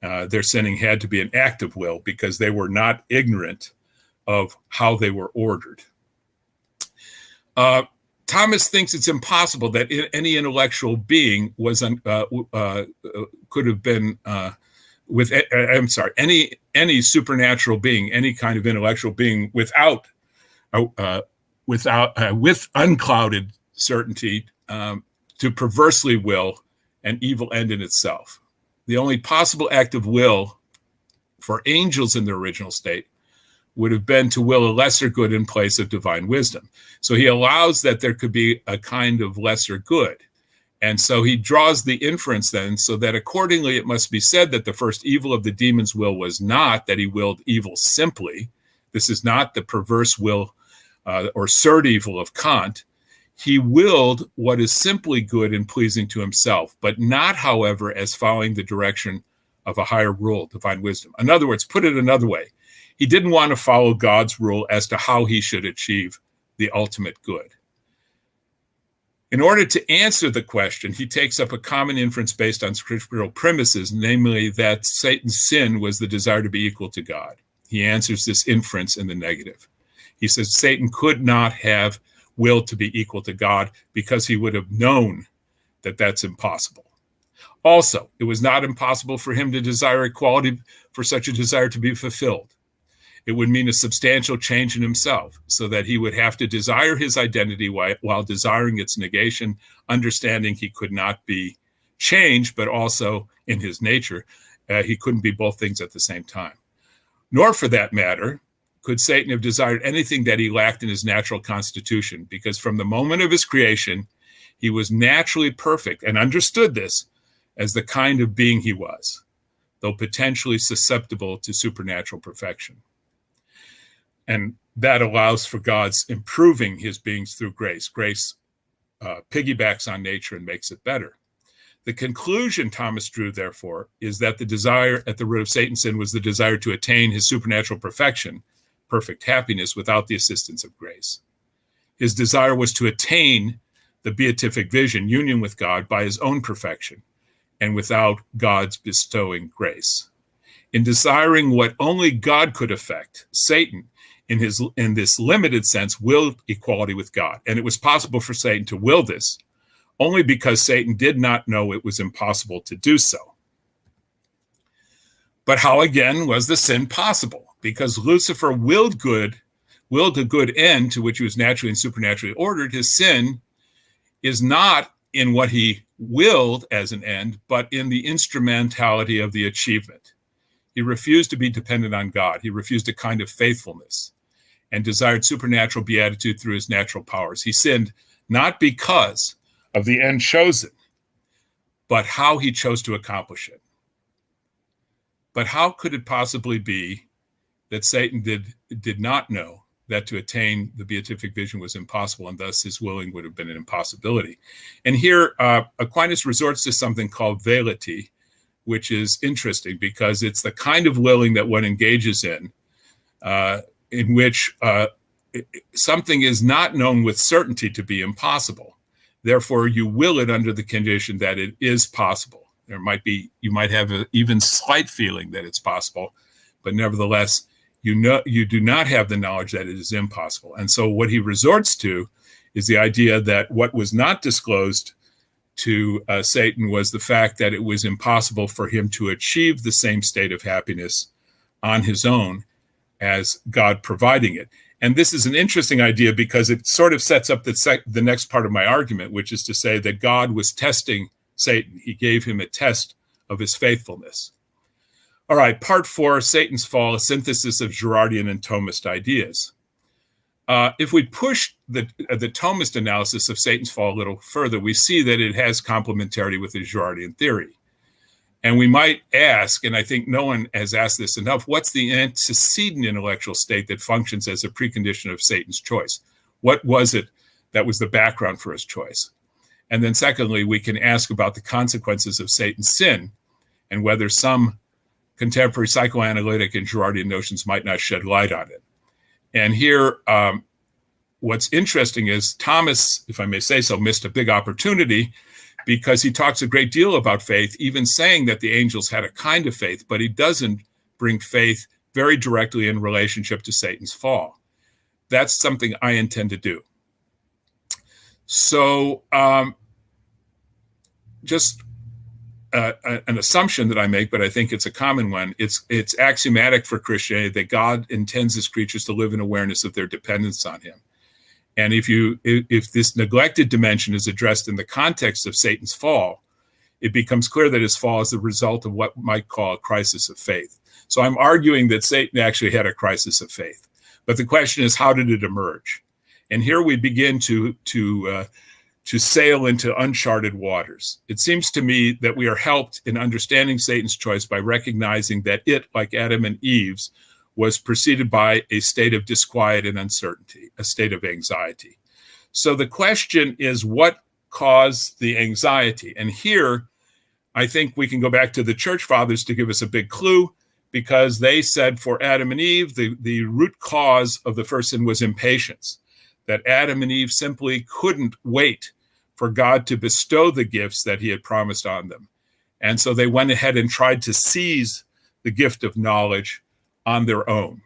their sinning had to be an act of will because they were not ignorant of how they were ordered. Thomas thinks it's impossible that any intellectual being could have been any supernatural being, any kind of intellectual being with unclouded certainty to perversely will an evil end in itself. The only possible act of will for angels in their original state would have been to will a lesser good in place of divine wisdom. So he allows that there could be a kind of lesser good. And so he draws the inference then, so that accordingly it must be said that the first evil of the demon's will was not that he willed evil simply. This is not the perverse will or cert evil of Kant. He willed what is simply good and pleasing to himself, but not, however, as following the direction of a higher rule, divine wisdom. In other words, put it another way, he didn't want to follow God's rule as to how he should achieve the ultimate good. In order to answer the question, he takes up a common inference based on scriptural premises, namely that Satan's sin was the desire to be equal to God. He answers this inference in the negative. He says Satan could not have willed to be equal to God because he would have known that that's impossible. Also, it was not impossible for him to desire equality, for such a desire to be fulfilled. It would mean a substantial change in himself, so that he would have to desire his identity while desiring its negation, understanding he could not be changed, but also in his nature, he couldn't be both things at the same time. Nor, for that matter, could Satan have desired anything that he lacked in his natural constitution, because from the moment of his creation, he was naturally perfect and understood this as the kind of being he was, though potentially susceptible to supernatural perfection. And that allows for God's improving his beings through grace. Grace piggybacks on nature and makes it better. The conclusion Thomas drew, therefore, is that the desire at the root of Satan's sin was the desire to attain his supernatural perfection, perfect happiness, without the assistance of grace. His desire was to attain the beatific vision, union with God, by his own perfection, and without God's bestowing grace. In desiring what only God could effect, Satan, in this limited sense, willed equality with God. And it was possible for Satan to will this only because Satan did not know it was impossible to do so. But how, again, was the sin possible? Because Lucifer willed a good end to which he was naturally and supernaturally ordered. His sin is not in what he willed as an end, but in the instrumentality of the achievement. He refused to be dependent on God. He refused a kind of faithfulness and desired supernatural beatitude through his natural powers. He sinned not because of the end chosen, but how he chose to accomplish it. But how could it possibly be that Satan did not know that to attain the beatific vision was impossible, and thus his willing would have been an impossibility? And here Aquinas resorts to something called Veility, which is interesting because it's the kind of willing that one engages in which something is not known with certainty to be impossible. Therefore, you will it under the condition that it is possible. You might have an even slight feeling that it's possible, but nevertheless, you do not have the knowledge that it is impossible. And so what he resorts to is the idea that what was not disclosed to Satan was the fact that it was impossible for him to achieve the same state of happiness on his own as God providing it. And this is an interesting idea because it sort of sets up the next part of my argument, which is to say that God was testing Satan. He gave him a test of his faithfulness. All right, part 4, Satan's fall, a synthesis of Girardian and Thomist ideas. If we push the Thomist analysis of Satan's fall a little further, we see that it has complementarity with the Girardian theory. And we might ask, and I think no one has asked this enough, what's the antecedent intellectual state that functions as a precondition of Satan's choice? What was it that was the background for his choice? And then secondly, we can ask about the consequences of Satan's sin and whether some contemporary psychoanalytic and Girardian notions might not shed light on it. And here, what's interesting is Thomas, if I may say so, missed a big opportunity because he talks a great deal about faith, even saying that the angels had a kind of faith, but he doesn't bring faith very directly in relationship to Satan's fall. That's something I intend to do. So just an assumption that I make, but I think it's a common one. It's axiomatic for Christianity that God intends his creatures to live in awareness of their dependence on him. And if this neglected dimension is addressed in the context of Satan's fall, it becomes clear that his fall is the result of what we might call a crisis of faith. So I'm arguing that Satan actually had a crisis of faith. But the question is, how did it emerge? And here we begin to sail into uncharted waters. It seems to me that we are helped in understanding Satan's choice by recognizing that it, like Adam and Eve's, was preceded by a state of disquiet and uncertainty, a state of anxiety. So the question is, what caused the anxiety? And here, I think we can go back to the church fathers to give us a big clue, because they said for Adam and Eve, the root cause of the first sin was impatience, that Adam and Eve simply couldn't wait for God to bestow the gifts that he had promised on them. And so they went ahead and tried to seize the gift of knowledge on their own.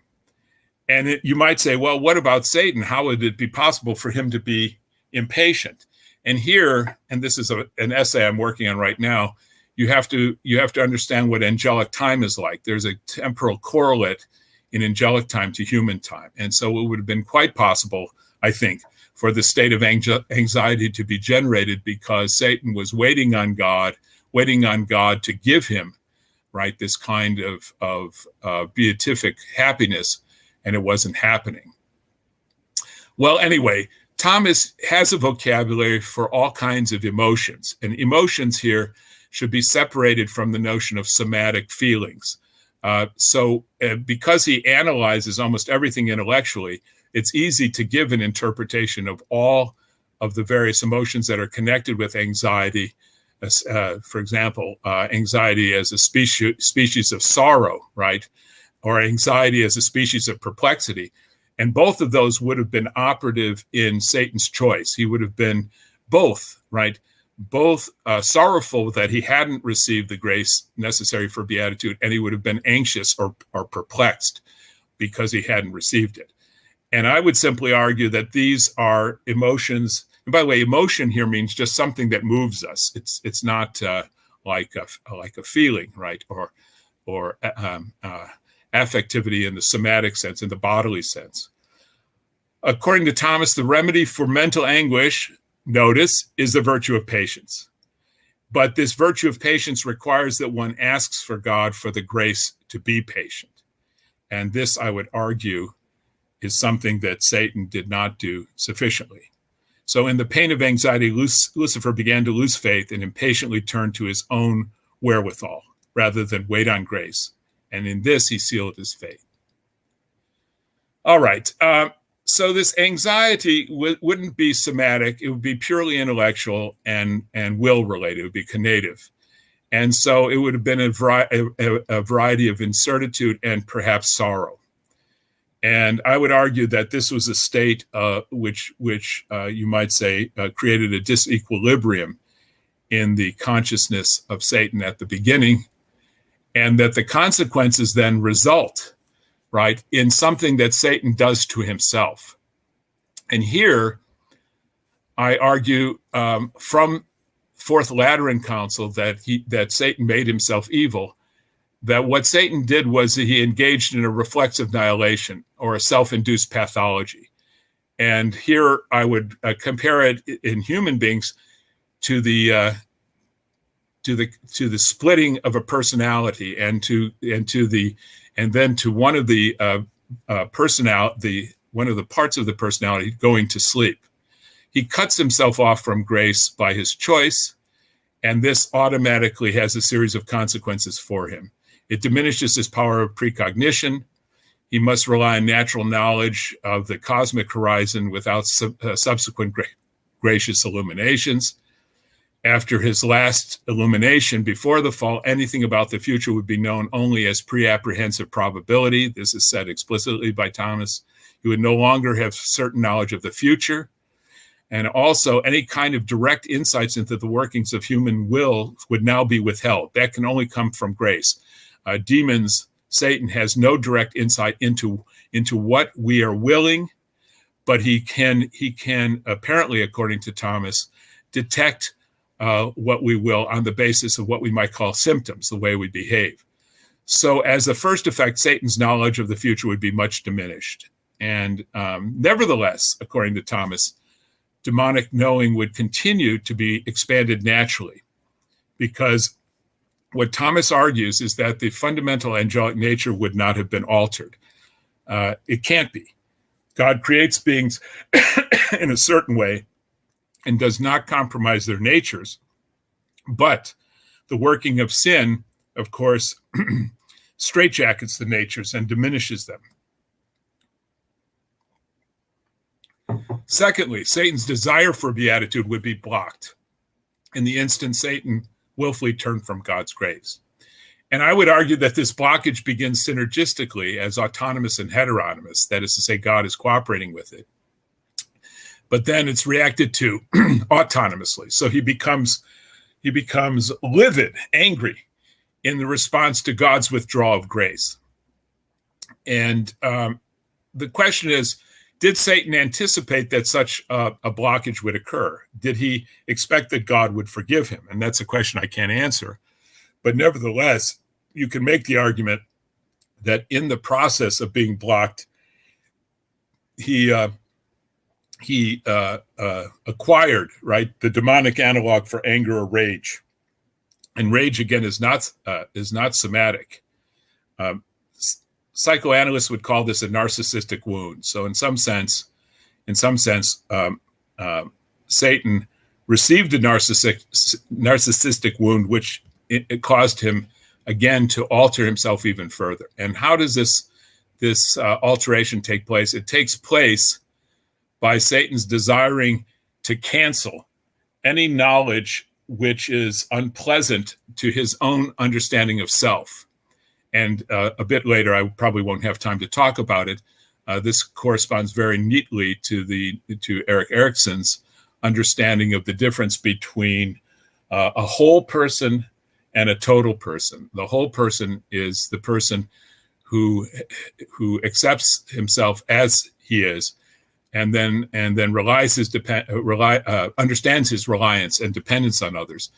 And you might say, well, what about Satan? How would it be possible for him to be impatient? And here, and this is an essay I'm working on right now, you have to understand what angelic time is like. There's a temporal correlate in angelic time to human time. And so it would have been quite possible, I think, for the state of anxiety to be generated because Satan was waiting on God to give him, right, this kind of beatific happiness, and it wasn't happening. Well, anyway, Thomas has a vocabulary for all kinds of emotions, and emotions here should be separated from the notion of somatic feelings. So because he analyzes almost everything intellectually, it's easy to give an interpretation of all of the various emotions that are connected with anxiety. For example, anxiety as a species of sorrow, right? Or anxiety as a species of perplexity. And both of those would have been operative in Satan's choice. He would have been both, right? Both sorrowful that he hadn't received the grace necessary for beatitude, and he would have been anxious or perplexed because he hadn't received it. And I would simply argue that these are emotions. And by the way, emotion here means just something that moves us. It's not like a feeling, right? Or affectivity in the somatic sense, in the bodily sense. According to Thomas, the remedy for mental anguish, notice, is the virtue of patience. But this virtue of patience requires that one asks for God for the grace to be patient. And this, I would argue, is something that Satan did not do sufficiently. So in the pain of anxiety, Lucifer began to lose faith and impatiently turned to his own wherewithal rather than wait on grace. And in this, he sealed his fate. All right. So this anxiety wouldn't be somatic. It would be purely intellectual and will related. It would be conative. And so it would have been a variety of incertitude and perhaps sorrow. And I would argue that this was a state which you might say created a disequilibrium in the consciousness of Satan at the beginning, and that the consequences then result, right, in something that Satan does to himself. And here, I argue from Fourth Lateran Council that Satan made himself evil, that what Satan did was that he engaged in a reflexive annihilation or a self-induced pathology. And here I would compare it in human beings to the splitting of a personality and then to one of the one of the parts of the personality going to sleep. He cuts himself off from grace by his choice, and this automatically has a series of consequences for him. It diminishes his power of precognition. He must rely on natural knowledge of the cosmic horizon without subsequent gracious illuminations. After his last illumination before the fall, anything about the future would be known only as pre-apprehensive probability. This is said explicitly by Thomas. He would no longer have certain knowledge of the future. And also, any kind of direct insights into the workings of human will would now be withheld. That can only come from grace. Demons, Satan has no direct insight into what we are willing, but he can apparently, according to Thomas, detect what we will on the basis of what we might call symptoms, the way we behave. So as a first effect, Satan's knowledge of the future would be much diminished. And nevertheless, according to Thomas, demonic knowing would continue to be expanded naturally, because what Thomas argues is that the fundamental angelic nature would not have been altered. It can't be. God creates beings in a certain way and does not compromise their natures. But the working of sin, of course, straitjackets the natures and diminishes them. Secondly, Satan's desire for beatitude would be blocked in the instant Satan willfully turned from God's grace. And I would argue that this blockage begins synergistically as autonomous and heteronomous, that is to say, God is cooperating with it. But then it's reacted to autonomously. So he becomes livid, angry in the response to God's withdrawal of grace. And the question is, did Satan anticipate that such a blockage would occur? Did he expect that God would forgive him? And that's a question I can't answer. But nevertheless, you can make the argument that in the process of being blocked, he acquired, right, the demonic analog for anger or rage. And rage, again, is not somatic. Psychoanalysts would call this a narcissistic wound. So in some sense, Satan received a narcissistic wound, which it caused him, again, to alter himself even further. And how does this alteration take place? It takes place by Satan's desiring to cancel any knowledge which is unpleasant to his own understanding of self. And a bit later, I probably won't have time to talk about it. This corresponds very neatly to Erik Erikson's understanding of the difference between a whole person and a total person. The whole person is the person who accepts himself as he is, and then understands his reliance and dependence on others.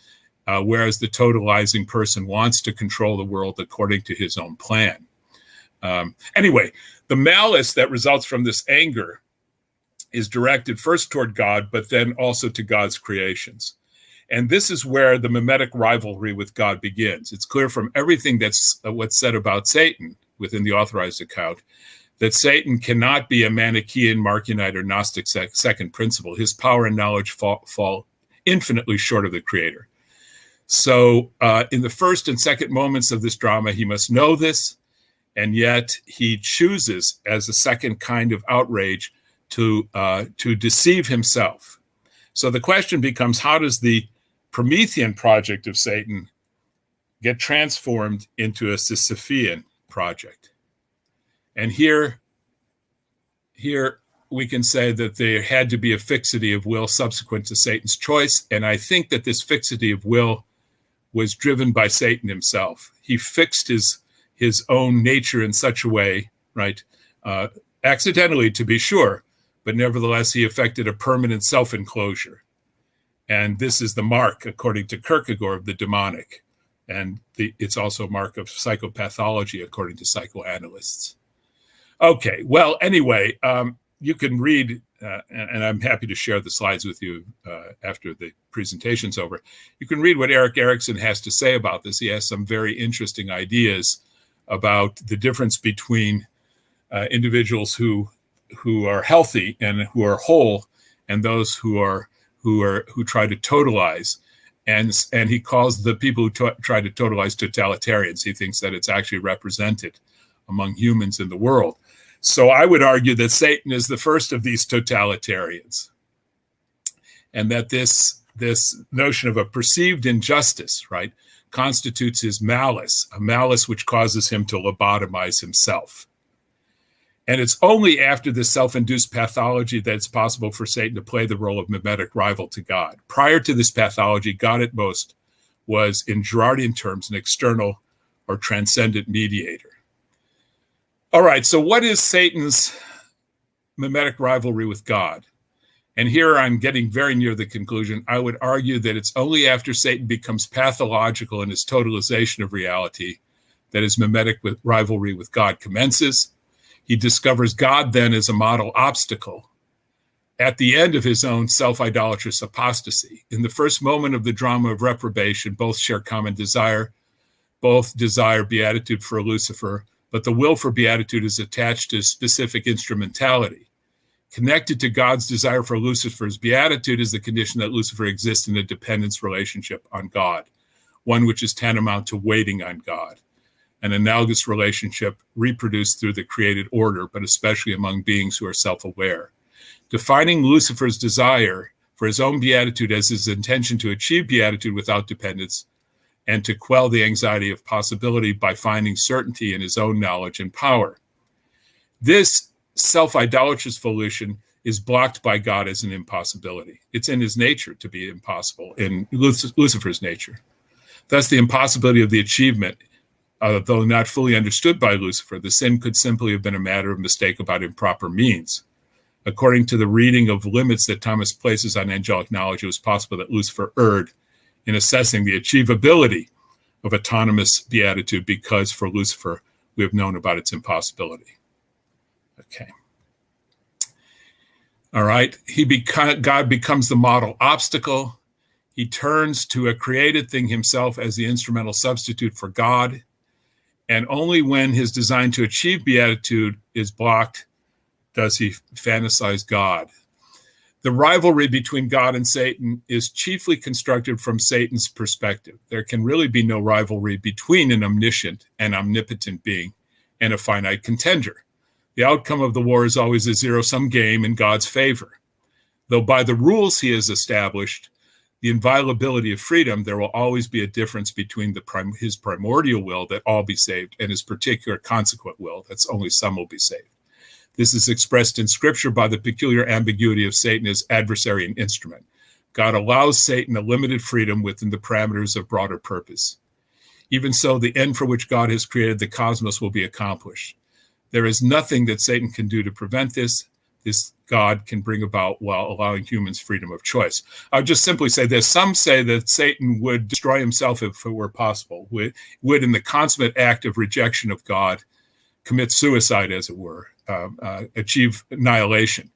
Whereas the totalizing person wants to control the world according to his own plan. Anyway, the malice that results from this anger is directed first toward God, but then also to God's creations. And this is where the Memetic rivalry with God begins. It's clear from everything that's what's said about Satan within the authorized account that Satan cannot be a Manichaean, Marcionite, or Gnostic second principle. His power and knowledge fall infinitely short of the Creator. So in the first and second moments of this drama, he must know this, and yet he chooses as a second kind of outrage to deceive himself. So the question becomes, how does the Promethean project of Satan get transformed into a Sisyphean project? And here we can say that there had to be a fixity of will subsequent to Satan's choice. And I think that this fixity of will was driven by Satan himself. He fixed his own nature in such a way, right? Accidentally, to be sure, but nevertheless, he effected a permanent self-enclosure. And this is the mark, according to Kierkegaard, of the demonic. And it's also a mark of psychopathology, according to psychoanalysts. Okay, well, anyway, you can read, and I'm happy to share the slides with you after the presentation's over. You can read what Erik Erikson has to say about this. He has some very interesting ideas about the difference between individuals who are healthy and who are whole, and those who try to totalize. And he calls the people who try to totalize totalitarians. He thinks that it's actually represented among humans in the world. So I would argue that Satan is the first of these totalitarians, and that this notion of a perceived injustice, right, constitutes his malice, a malice which causes him to lobotomize himself. And it's only after this self-induced pathology that it's possible for Satan to play the role of memetic rival to God. Prior to this pathology, God at most was, in Girardian terms, an external or transcendent mediator. All right, so what is Satan's memetic rivalry with God? And here I'm getting very near the conclusion. I would argue that it's only after Satan becomes pathological in his totalization of reality that his memetic rivalry with God commences. He discovers God then as a model obstacle at the end of his own self-idolatrous apostasy. In the first moment of the drama of reprobation, both share common desire. Both desire beatitude for Lucifer, but the will for beatitude is attached to specific instrumentality. Connected to God's desire for Lucifer's beatitude is the condition that Lucifer exists in a dependence relationship on God, one which is tantamount to waiting on God, an analogous relationship reproduced through the created order, but especially among beings who are self-aware. Defining Lucifer's desire for his own beatitude as his intention to achieve beatitude without dependence and to quell the anxiety of possibility by finding certainty in his own knowledge and power. This self-idolatrous volition is blocked by God as an impossibility. It's in his nature to be impossible, in Lucifer's nature. Thus, the impossibility of the achievement, though not fully understood by Lucifer, the sin could simply have been a matter of mistake about improper means. According to the reading of limits that Thomas places on angelic knowledge, it was possible that Lucifer erred in assessing the achievability of autonomous beatitude because for Lucifer, we have known about its impossibility. Okay. All right. God becomes the model obstacle. He turns to a created thing himself as the instrumental substitute for God. And only when his design to achieve beatitude is blocked does he fantasize God. The rivalry between God and Satan is chiefly constructed from Satan's perspective. There can really be no rivalry between an omniscient and omnipotent being and a finite contender. The outcome of the war is always a zero-sum game in God's favor. Though by the rules he has established, the inviolability of freedom, there will always be a difference between his primordial will that all be saved and his particular consequent will that only some will be saved. This is expressed in Scripture by the peculiar ambiguity of Satan as adversary and instrument. God allows Satan a limited freedom within the parameters of broader purpose. Even so, the end for which God has created the cosmos will be accomplished. There is nothing that Satan can do to prevent this. This God can bring about while allowing humans freedom of choice. I'll just simply say this. Some say that Satan would destroy himself if it were possible, would in the consummate act of rejection of God, commit suicide, as it were, achieve annihilation.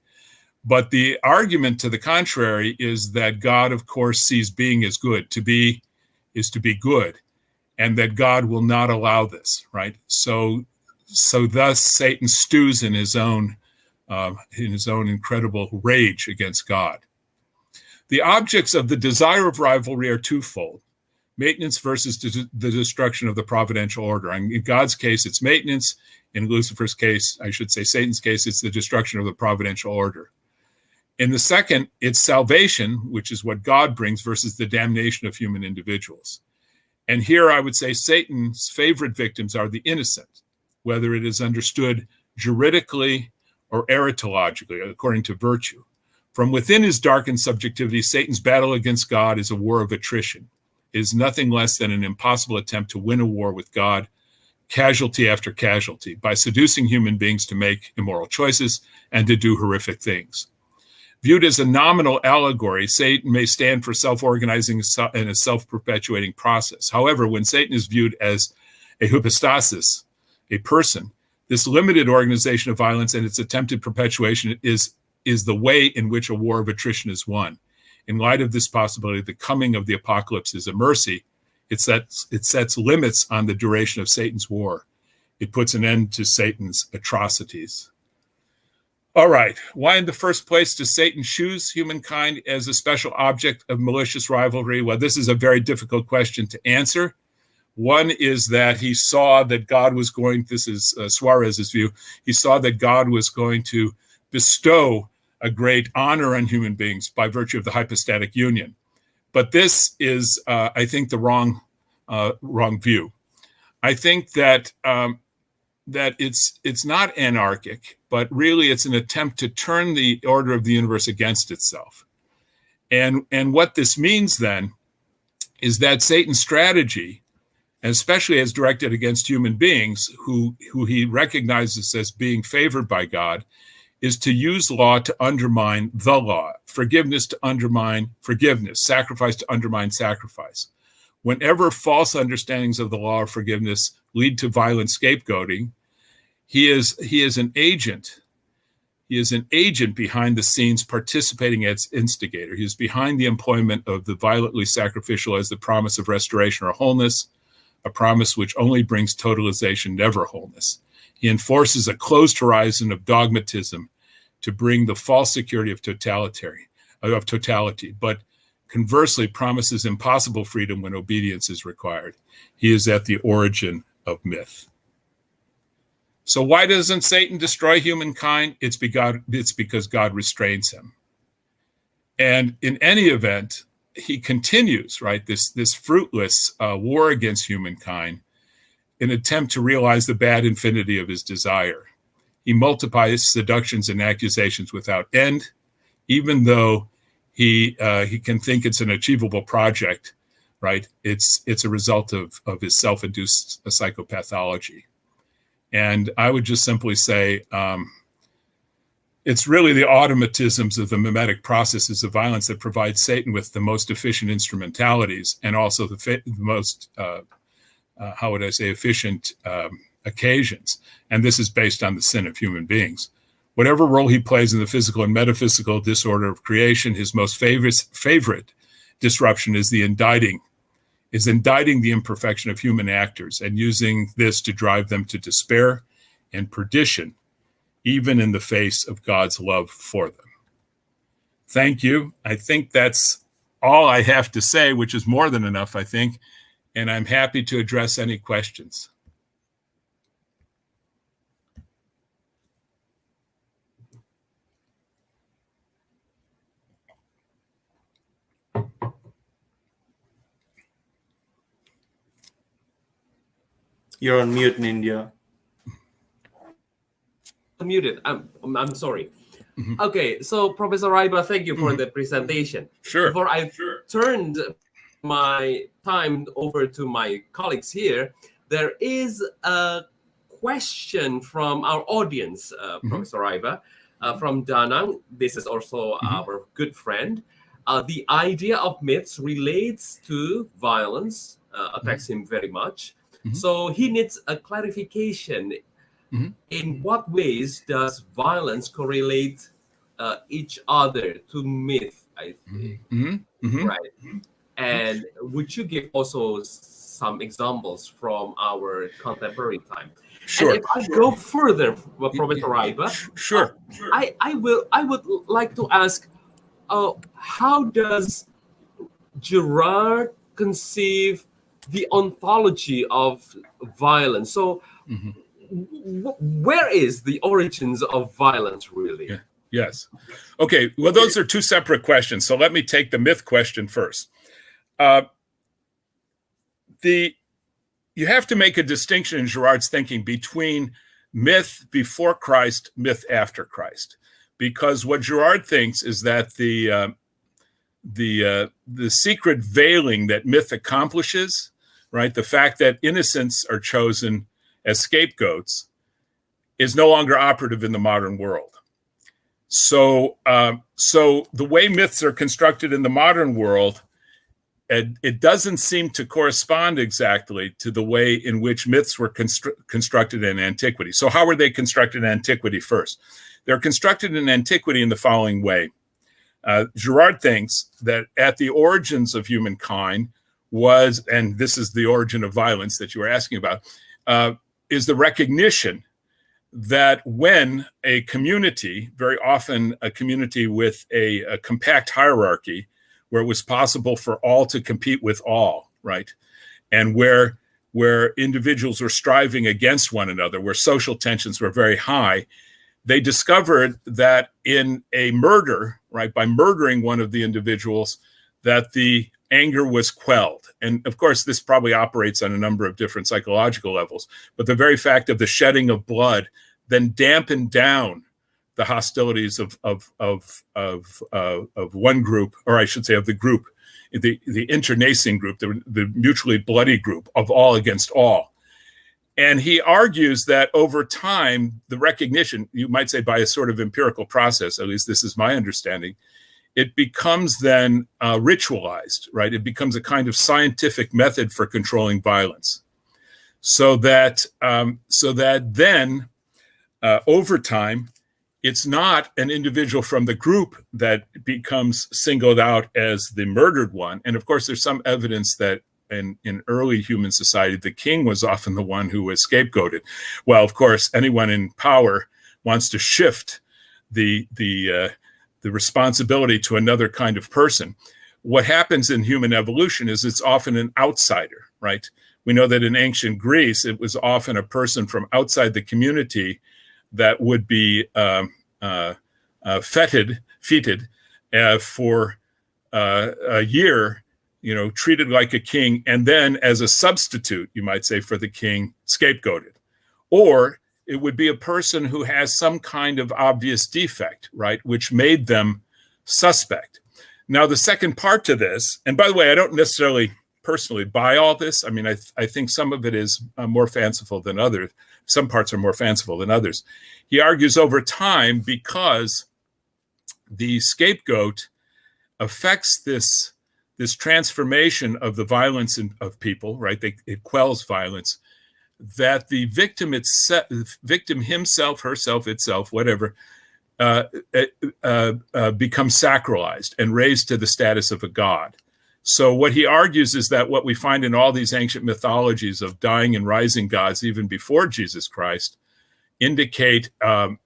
But the argument to the contrary is that God, of course, sees being as good. To be is to be good, and that God will not allow this, right? So thus Satan stews in his own incredible rage against God. The objects of the desire of rivalry are twofold: maintenance versus the destruction of the providential order. In God's case, it's maintenance. In Lucifer's case, I should say Satan's case, it's the destruction of the providential order. In the second, it's salvation, which is what God brings, versus the damnation of human individuals. And here I would say Satan's favorite victims are the innocent, whether it is understood juridically or eritologically, according to virtue. From within his darkened subjectivity, Satan's battle against God is a war of attrition. It is nothing less than an impossible attempt to win a war with God, casualty after casualty, by seducing human beings to make immoral choices and to do horrific things. Viewed as a nominal allegory, Satan may stand for self-organizing and a self-perpetuating process. However, when Satan is viewed as a hypostasis, a person, this limited organization of violence and its attempted perpetuation is the way in which a war of attrition is won. In light of this possibility, the coming of the apocalypse is a mercy. It sets limits on the duration of Satan's war. It puts an end to Satan's atrocities. All right, why in the first place does Satan choose humankind as a special object of malicious rivalry? Well, this is a very difficult question to answer. One is that he saw that God was going, this is Suarez's view, he saw that God was going to bestow a great honor on human beings by virtue of the hypostatic union. But this is, I think, the wrong view. I think that it's not anarchic, but really it's an attempt to turn the order of the universe against itself. And what this means then is that Satan's strategy, especially as directed against human beings who he recognizes as being favored by God, is to use law to undermine the law, forgiveness to undermine forgiveness, sacrifice to undermine sacrifice. Whenever false understandings of the law of forgiveness lead to violent scapegoating, he is an agent. He is an agent behind the scenes participating as instigator. He is behind the employment of the violently sacrificial as the promise of restoration or wholeness, a promise which only brings totalization, never wholeness. He enforces a closed horizon of dogmatism to bring the false security of totality, but conversely promises impossible freedom when obedience is required. He is at the origin of myth. So why doesn't Satan destroy humankind? It's because God restrains him. And in any event, he continues, right, this fruitless war against humankind in an attempt to realize the bad infinity of his desire. He multiplies seductions and accusations without end, even though he can think it's an achievable project, right? It's a result of his self-induced psychopathology. And I would just simply say it's really the automatisms of the memetic processes of violence that provide Satan with the most efficient instrumentalities and also the most, efficient occasions. And this is based on the sin of human beings. Whatever role he plays in the physical and metaphysical disorder of creation, his most favorite disruption is indicting the imperfection of human actors and using this to drive them to despair and perdition, even in the face of God's love for them. Thank you. I think that's all I have to say, which is more than enough, I think, and I'm happy to address any questions. You're on mute in India. Muted. I'm sorry. Mm-hmm. Okay, so Professor Ryba, thank you for the presentation. Sure. Before I turned my time over to my colleagues here, there is a question from our audience, Professor Ryba, from Danang. This is also our good friend. The idea of myths relates to violence, affects him very much. So he needs a clarification. In what ways does violence correlate each other to myth, I think. Right. And would you give also some examples from our contemporary time? Sure. And if I go further, Professor Ryba, Sure. I would like to ask, how does Gerard conceive the ontology of violence? So, where is the origins of violence really? Yeah. Yes. Okay. Well, those are two separate questions. So let me take the myth question first. You have to make a distinction in Girard's thinking between myth before Christ, myth after Christ, because what Girard thinks is that the secret veiling that myth accomplishes, right, the fact that innocents are chosen as scapegoats, is no longer operative in the modern world. So the way myths are constructed in the modern world, it doesn't seem to correspond exactly to the way in which myths were constructed in antiquity. So how were they constructed in antiquity first? They're constructed in antiquity in the following way. Girard thinks that at the origins of humankind was, and this is the origin of violence that you were asking about, is the recognition that when a community, very often a community with a compact hierarchy, where it was possible for all to compete with all, right? And where individuals were striving against one another, where social tensions were very high, they discovered that in a murder, right, by murdering one of the individuals, that the anger was quelled. And of course, this probably operates on a number of different psychological levels, but the very fact of the shedding of blood then dampened down the hostilities of one group, or I should say of the group, the internecine group, the mutually bloody group of all against all. And he argues that over time, the recognition, you might say by a sort of empirical process, at least this is my understanding, it becomes then ritualized, right? It becomes a kind of scientific method for controlling violence. So that then over time, it's not an individual from the group that becomes singled out as the murdered one. And of course, there's some evidence that in early human society, the king was often the one who was scapegoated. Well, of course, anyone in power wants to shift the responsibility to another kind of person. What happens in human evolution is it's often an outsider, right? We know that in ancient Greece, it was often a person from outside the community that would be feted for a year, treated like a king, and then as a substitute, you might say, for the king, scapegoated. Or it would be a person who has some kind of obvious defect, right, which made them suspect. Now, the second part to this, and by the way, I don't necessarily personally buy all this. I mean, I think some of it is more fanciful than others. Some parts are more fanciful than others. He argues over time, because the scapegoat affects this transformation of the violence of people, right? It quells violence, that the victim himself, herself, itself, whatever, becomes sacralized and raised to the status of a god. So what he argues is that what we find in all these ancient mythologies of dying and rising gods, even before Jesus Christ, indicate a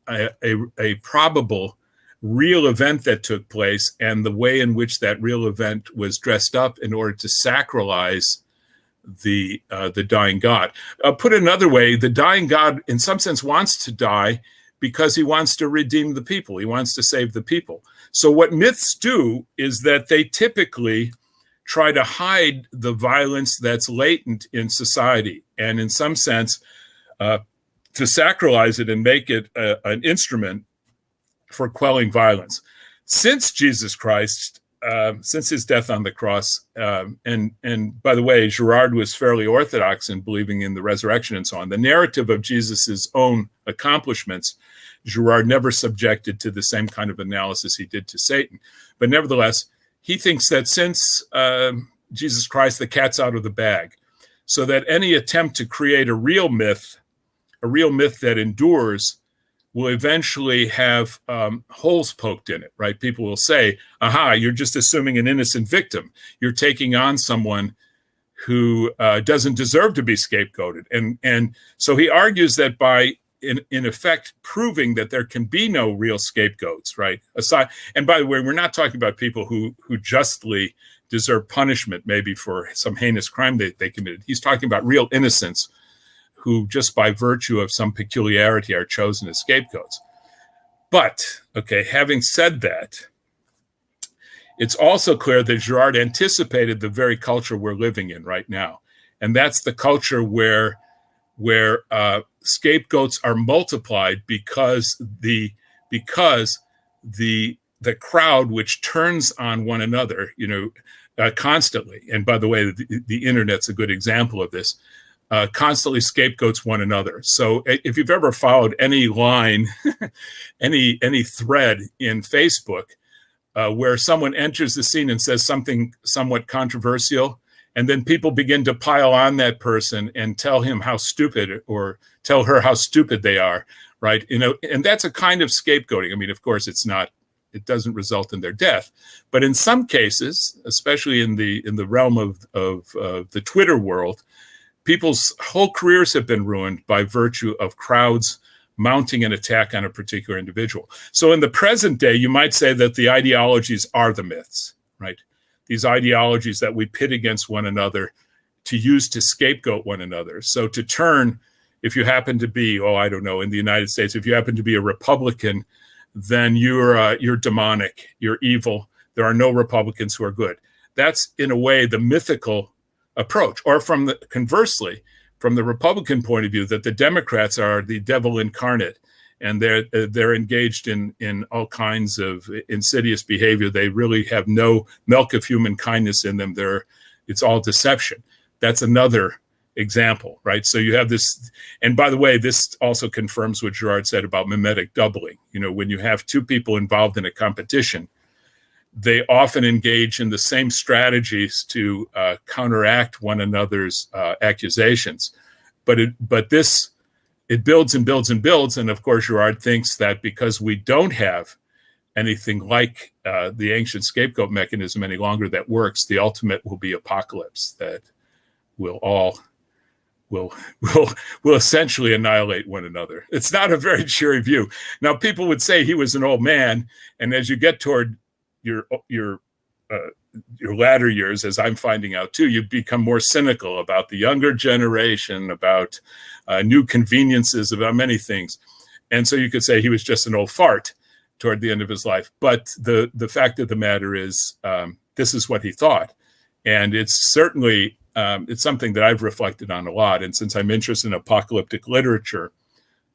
probable real event that took place, and the way in which that real event was dressed up in order to sacralize the dying god. Put another way, the dying god, in some sense, wants to die because he wants to redeem the people. He wants to save the people. So what myths do is that they typically try to hide the violence that's latent in society, and in some sense, to sacralize it and make it an instrument for quelling violence. Since Jesus Christ, since his death on the cross, and by the way, Gerard was fairly orthodox in believing in the resurrection and so on. The narrative of Jesus's own accomplishments, Gerard never subjected to the same kind of analysis he did to Satan. But nevertheless, he thinks that since Jesus Christ, the cat's out of the bag, so that any attempt to create a real myth that endures, will eventually have holes poked in it, right? People will say, aha, you're just assuming an innocent victim. You're taking on someone who doesn't deserve to be scapegoated. And so he argues that by, in effect, proving that there can be no real scapegoats, right? And by the way, we're not talking about people who justly deserve punishment, maybe for some heinous crime they committed. He's talking about real innocents who just by virtue of some peculiarity are chosen as scapegoats. But, okay, having said that, it's also clear that Girard anticipated the very culture we're living in right now. And that's the culture where scapegoats are multiplied because the crowd which turns on one another, constantly. And by the way, the internet's a good example of this. Constantly scapegoats one another. So if you've ever followed any line, any thread in Facebook where someone enters the scene and says something somewhat controversial, and then people begin to pile on that person and tell him how stupid or tell her how stupid they are, right? And that's a kind of scapegoating. I mean, of course, it doesn't result in their death, but in some cases, especially in the realm of the Twitter world, people's whole careers have been ruined by virtue of crowds mounting an attack on a particular individual. So in the present day, you might say that the ideologies are the myths, right? These ideologies that we pit against one another to use to scapegoat one another. So to turn, if you happen to be, I don't know, in the United States, if you happen to be a Republican, then you're demonic, you're evil. There are no Republicans who are good. That's in a way the mythical approach. Or conversely, from the Republican point of view, that the Democrats are the devil incarnate, and they're engaged in all kinds of insidious behavior. They really have no milk of human kindness in them. It's all deception. That's another example, right? So you have this, and by the way, this also confirms what Gerard said about memetic doubling. When you have two people involved in a competition, they often engage in the same strategies to counteract one another's accusations. But it builds and builds and builds. And of course, Gerard thinks that because we don't have anything like the ancient scapegoat mechanism any longer that works, the ultimate will be apocalypse, that will essentially annihilate one another. It's not a very cheery view. Now, people would say he was an old man, and as you get toward your latter years, as I'm finding out too, you become more cynical about the younger generation, about new conveniences, about many things. And so you could say he was just an old fart toward the end of his life. But the fact of the matter is, this is what he thought. And it's certainly, it's something that I've reflected on a lot. And since I'm interested in apocalyptic literature,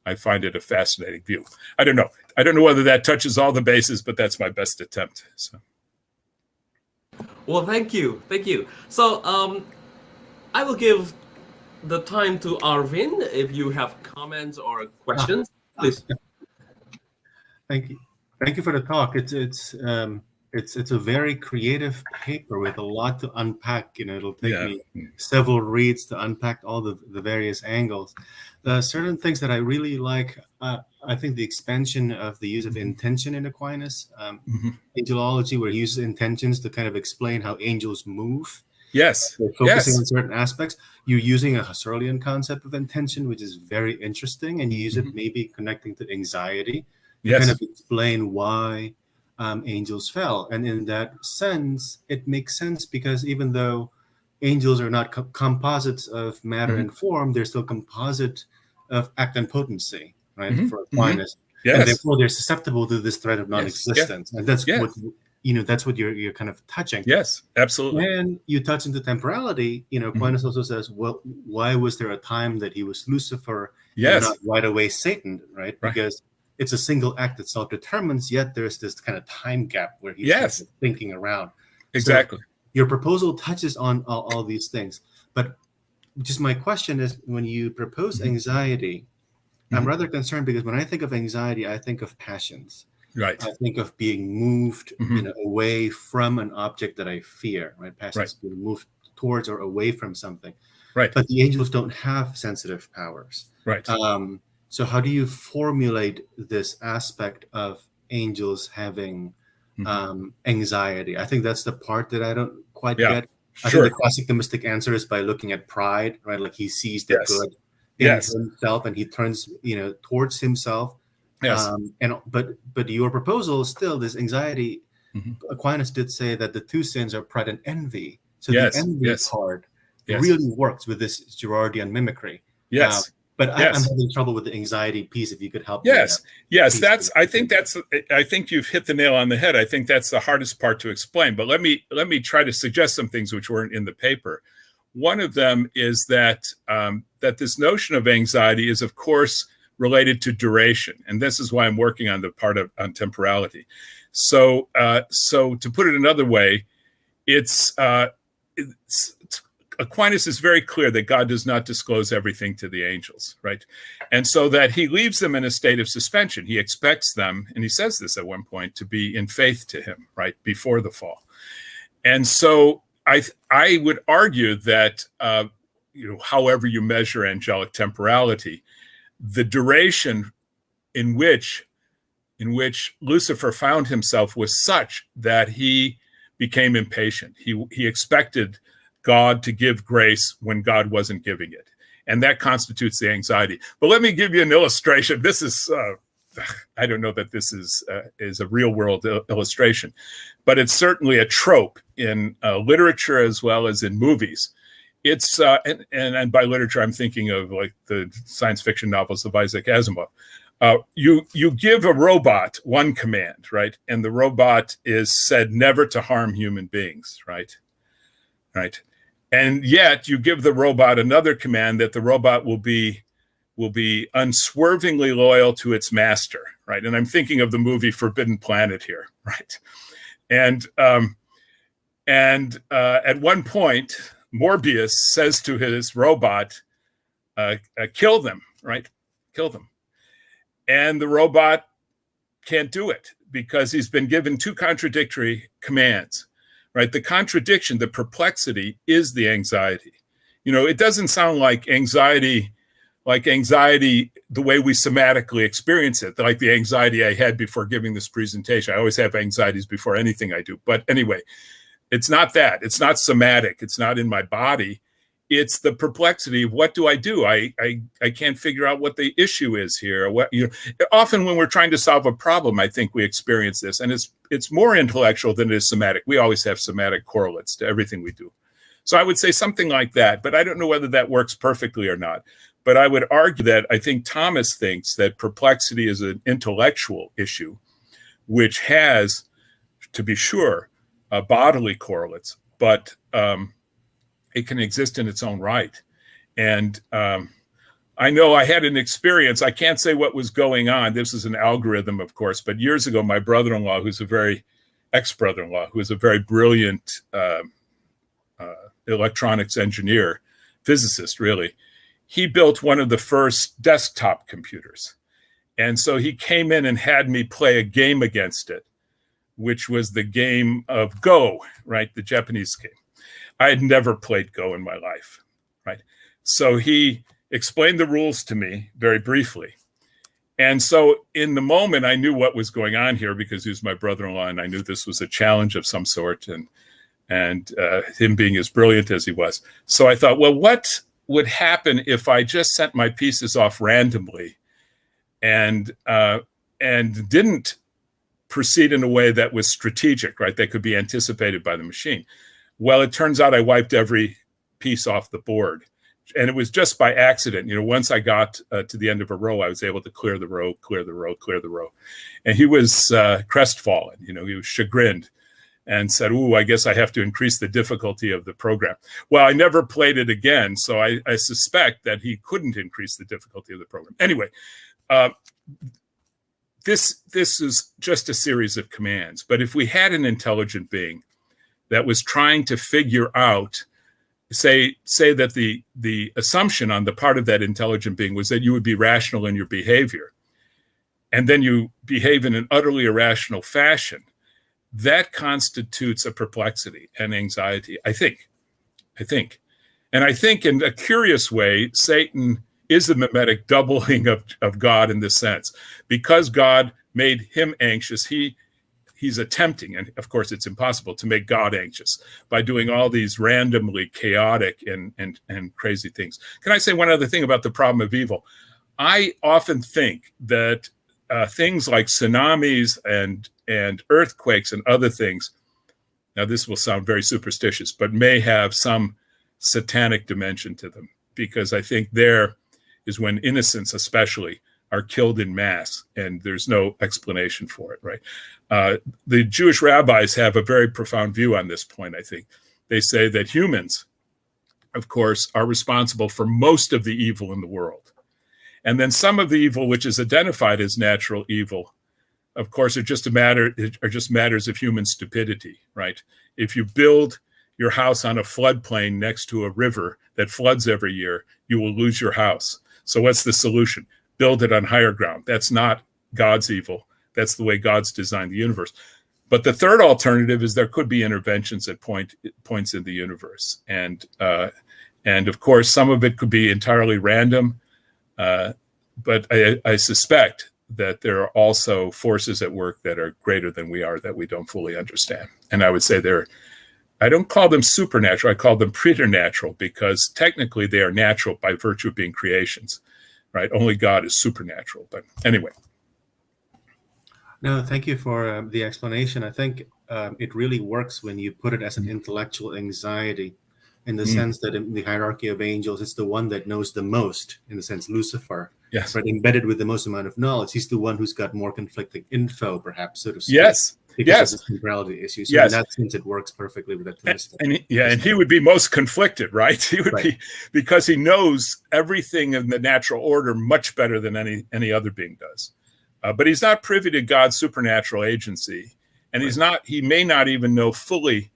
I find it a fascinating view. I don't know whether that touches all the bases, but that's my best attempt. So. Well, thank you. So I will give the time to Arvin if you have comments or questions, please. Thank you for the talk. It's a very creative paper with a lot to unpack. It'll take me several reads to unpack all the various angles. Certain things that I really like, I think the expansion of the use of intention in Aquinas, Angelology, where he uses intentions to kind of explain how angels move. Yes. They're focusing on certain aspects. You're using a Husserlian concept of intention, which is very interesting, and you use it maybe connecting to anxiety to kind of explain why angels fell. And in that sense, it makes sense because even though angels are not composites of matter and form, they're still composite of act and potency, right? For Aquinas. And therefore they're susceptible to this threat of non-existence. And that's what that's what you're kind of touching. Yes, absolutely. When you touch into temporality, Aquinas also says, well, why was there a time that he was Lucifer and not right away Satan, right? Because it's a single act that self-determines, yet there's this kind of time gap where he's thinking around. Exactly. So your proposal touches on all these things. But just my question is, when you propose anxiety, I'm rather concerned because when I think of anxiety, I think of passions. Right. I think of being moved away from an object that I fear, right? Passions being moved towards or away from something. Right. But the angels don't have sensitive powers. Right. So how do you formulate this aspect of angels having anxiety? I think that's the part that I don't quite get. I think the classic mystic answer is by looking at pride, right? Like he sees the good in himself and he turns, towards himself. But your proposal is still this anxiety. Aquinas did say that the two sins are pride and envy. So the envy part really works with this Girardian mimicry. But I'm having trouble with the anxiety piece. If you could help me. I think you've hit the nail on the head. I think that's the hardest part to explain. But let me try to suggest some things which weren't in the paper. One of them is that that this notion of anxiety is, of course, related to duration, and this is why I'm working on the part on temporality. So to put it another way, Aquinas is very clear that God does not disclose everything to the angels, right? And so that he leaves them in a state of suspension. He expects them, and he says this at one point, to be in faith to him, right, before the fall. And so I would argue that, however you measure angelic temporality, the duration in which Lucifer found himself was such that he became impatient. He expected God to give grace when God wasn't giving it. And that constitutes the anxiety. But let me give you an illustration. This is, I don't know that this is a real world illustration, but it's certainly a trope in literature as well as in movies. It's, and by literature, I'm thinking of like the science fiction novels of Isaac Asimov. You give a robot one command, right? And the robot is said never to harm human beings, right? Right. And yet you give the robot another command that the robot will be unswervingly loyal to its master, right? And I'm thinking of the movie Forbidden Planet here, right? And at one point, Morbius says to his robot, kill them, right? Kill them. And the robot can't do it because he's been given two contradictory commands, right? The contradiction, the perplexity is the anxiety. It doesn't sound like anxiety the way we somatically experience it, like the anxiety I had before giving this presentation. I always have anxieties before anything I do. But anyway, it's not that. It's not somatic. It's not in my body. It's the perplexity of what do? I can't figure out what the issue is here. Often when we're trying to solve a problem, I think we experience this, and it's more intellectual than it is somatic. We always have somatic correlates to everything we do. So I would say something like that, but I don't know whether that works perfectly or not. But I would argue that I think Thomas thinks that perplexity is an intellectual issue, which has, to be sure, bodily correlates, but it can exist in its own right. And I know I had an experience. I can't say what was going on. This is an algorithm, of course, but years ago, my brother-in-law, ex-brother-in-law, who is a very brilliant electronics engineer, physicist, really, he built one of the first desktop computers. And so he came in and had me play a game against it, which was the game of Go, right? The Japanese game. I had never played Go in my life, right? So he explained the rules to me very briefly. And so in the moment, I knew what was going on here because he was my brother-in-law, and I knew this was a challenge of some sort, and him being as brilliant as he was. So I thought, well, what would happen if I just sent my pieces off randomly and didn't proceed in a way that was strategic, right? That could be anticipated by the machine. Well, it turns out I wiped every piece off the board. And it was just by accident. Once I got to the end of a row, I was able to clear the row. And he was crestfallen. He was chagrined and said, "Ooh, I guess I have to increase the difficulty of the program." Well, I never played it again, so I suspect that he couldn't increase the difficulty of the program. Anyway, this is just a series of commands. But if we had an intelligent being that was trying to figure out, say that the assumption on the part of that intelligent being was that you would be rational in your behavior, and then you behave in an utterly irrational fashion, that constitutes a perplexity and anxiety, I think. And I think in a curious way, Satan is the Memetic doubling of God in this sense. Because God made him anxious, he's attempting, and of course it's impossible, to make God anxious by doing all these randomly chaotic and crazy things. Can I say one other thing about the problem of evil? I often think that things like tsunamis and earthquakes and other things, now this will sound very superstitious, but may have some satanic dimension to them, because I think there is when innocents especially are killed in mass and there's no explanation for it, right? The Jewish rabbis have a very profound view on this point, I think. They say that humans, of course, are responsible for most of the evil in the world. And then some of the evil, which is identified as natural evil, of course, are just matters of human stupidity, right? If you build your house on a floodplain next to a river that floods every year, you will lose your house. So what's the solution? Build it on higher ground. That's not God's evil. That's the way God's designed the universe. But the third alternative is there could be interventions at points in the universe. And of course, some of it could be entirely random. But I suspect that there are also forces at work that are greater than we are that we don't fully understand. And I would say I don't call them supernatural, I call them preternatural, because technically they are natural by virtue of being creations, right? Only God is supernatural. But anyway. No, thank you for the explanation. I think it really works when you put it as an intellectual anxiety, in the sense that in the hierarchy of angels, it's the one that knows the most, in the sense Lucifer. Yes. But embedded with the most amount of knowledge, he's the one who's got more conflicting info, perhaps, so to speak. Yes. Because of the temporality issues. So in that sense, it works perfectly with that twist. And he would be most conflicted, right? He would be, because he knows everything in the natural order much better than any other being does. But he's not privy to God's supernatural agency, and he may not even know fully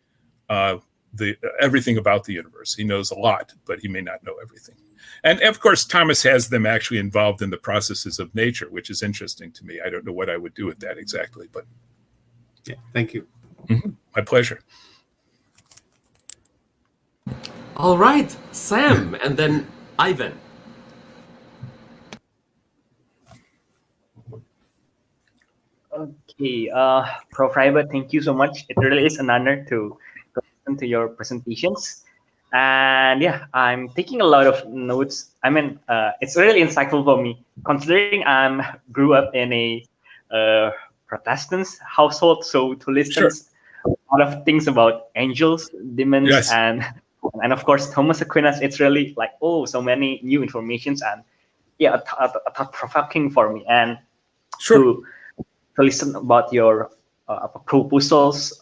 everything about the universe. He knows a lot, but he may not know everything. And of course, Thomas has them actually involved in the processes of nature, which is interesting to me. I don't know what I would do with that exactly, but yeah, thank you. My pleasure. All right, Sam, and then Ivan. Okay, Prof. Ryba, thank you so much. It really is an honor to listen to your presentations. And yeah, I'm taking a lot of notes. I mean, it's really insightful for me, considering I grew up in a Protestant household. So to listen a lot of things about angels, demons, and of course, Thomas Aquinas, it's really like, oh, so many new informations, and yeah, thought-provoking for me. And to listen about your proposals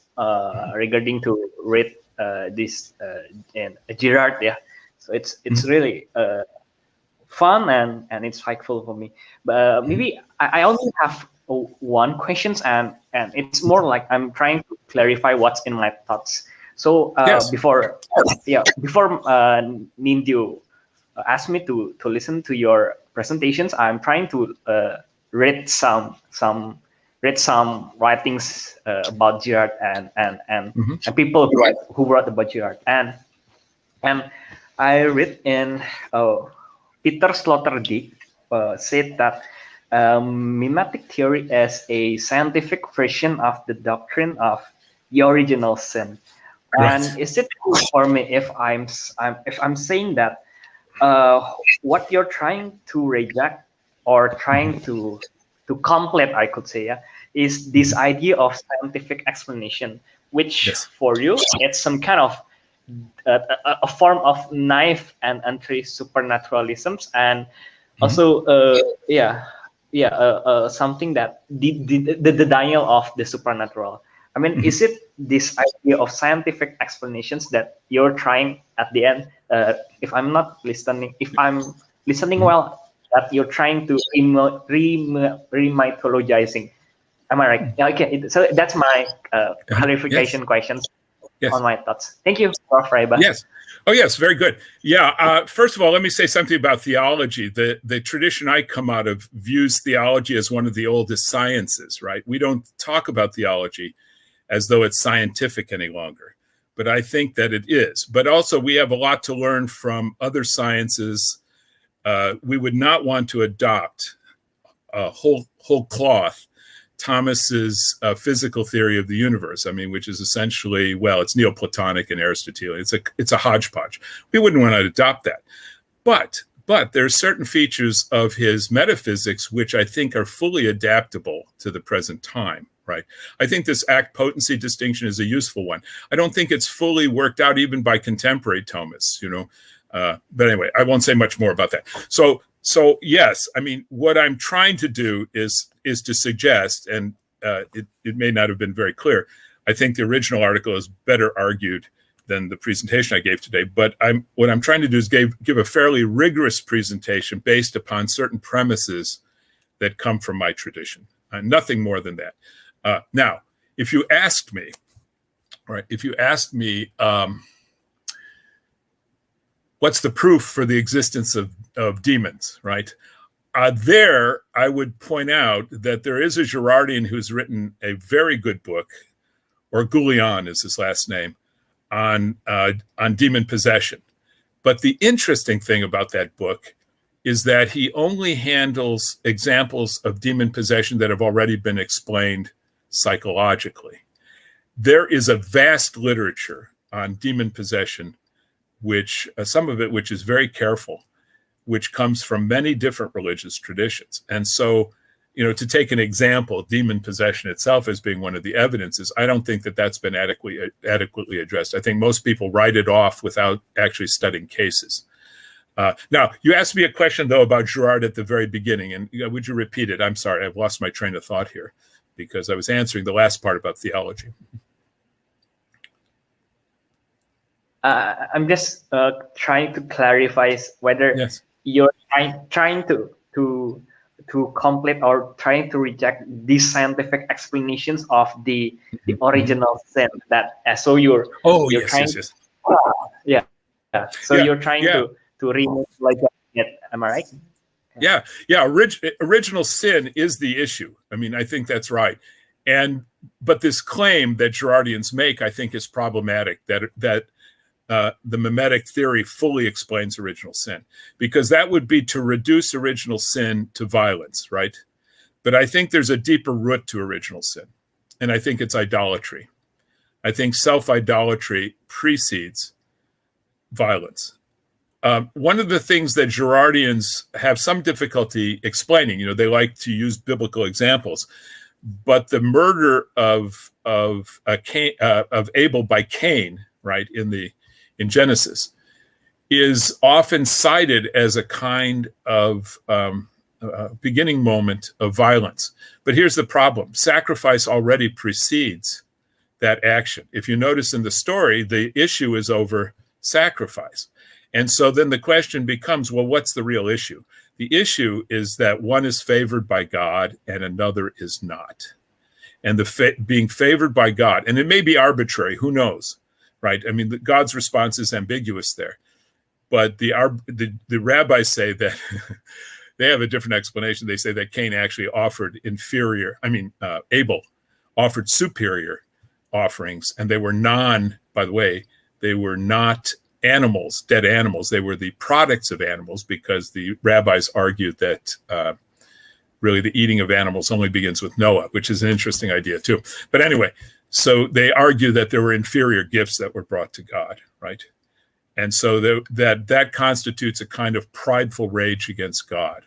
regarding to read this in Gerard, yeah. So it's really fun and insightful for me. But maybe I only have one question, and it's more like I'm trying to clarify what's in my thoughts. So before Nindyo asked me to listen to your presentations, I'm trying to read some writings about Gerard and people who wrote about Gerard, and I read in Peter Sloterdijk said that mimetic theory is a scientific version of the doctrine of the original sin. And is it cool for me if I'm saying that what you're trying to reject or trying to complete, I could say, is this idea of scientific explanation, which for you it's some kind of a form of naive and anti-supernaturalisms, and also something that the denial of the supernatural. I mean, is it this idea of scientific explanations that you're trying at the end? If I'm listening well, that you're trying to remythologizing. Am I right? Yeah, okay. So that's my clarification questions on my thoughts. Thank you, Prof. Ryba. Yes. Oh, yes. Very good. Yeah. First of all, let me say something about theology. The tradition I come out of views theology as one of the oldest sciences, right? We don't talk about theology as though it's scientific any longer, but I think that it is. But also we have a lot to learn from other sciences we would not want to adopt whole cloth Thomas's physical theory of the universe. I mean, which is essentially, well, it's Neoplatonic and Aristotelian. It's a hodgepodge. We wouldn't want to adopt that. But there are certain features of his metaphysics which I think are fully adaptable to the present time, right? I think this act potency distinction is a useful one. I don't think it's fully worked out even by contemporary Thomists, but anyway, I won't say much more about that. So yes, I mean, what I'm trying to do is to suggest, and it may not have been very clear, I think the original article is better argued than the presentation I gave today, but what I'm trying to do is give a fairly rigorous presentation based upon certain premises that come from my tradition. Nothing more than that. Now, if you asked me, what's the proof for the existence of demons, right? There, I would point out that there is a Girardian who's written a very good book, or Goulian is his last name, on demon possession. But the interesting thing about that book is that he only handles examples of demon possession that have already been explained psychologically. There is a vast literature on demon possession, which some of it which is very careful, which comes from many different religious traditions. And so, to take an example, demon possession itself as being one of the evidences, I don't think that that's been adequately addressed. I think most people write it off without actually studying cases. Now, you asked me a question, though, about Gerard at the very beginning, and would you repeat it? I'm sorry, I've lost my train of thought here because I was answering the last part about theology. I'm just trying to clarify whether you're trying to complete or trying to reject these scientific explanations of the original sin. That so you're trying. Yes. So you're trying to remove like that. Am I right? Yeah. Original sin is the issue. I mean, I think that's right. But this claim that Girardians make, I think, is problematic. That the Memetic theory fully explains original sin, because that would be to reduce original sin to violence, right? But I think there's a deeper root to original sin, and I think it's idolatry. I think self-idolatry precedes violence. One of the things that Girardians have some difficulty explaining, they like to use biblical examples, but the murder of Abel by Cain, right, in Genesis, is often cited as a kind of beginning moment of violence. But here's the problem. Sacrifice already precedes that action. If you notice in the story, the issue is over sacrifice. And so then the question becomes, well, what's the real issue? The issue is that one is favored by God and another is not. And being favored by God, and it may be arbitrary, who knows? Right? I mean, God's response is ambiguous there. But the rabbis say that they have a different explanation. They say that Cain actually offered Abel offered superior offerings, and they were they were not animals, dead animals. They were the products of animals, because the rabbis argued that really the eating of animals only begins with Noah, which is an interesting idea too. But anyway, so they argue that there were inferior gifts that were brought to God, right? And so that constitutes a kind of prideful rage against God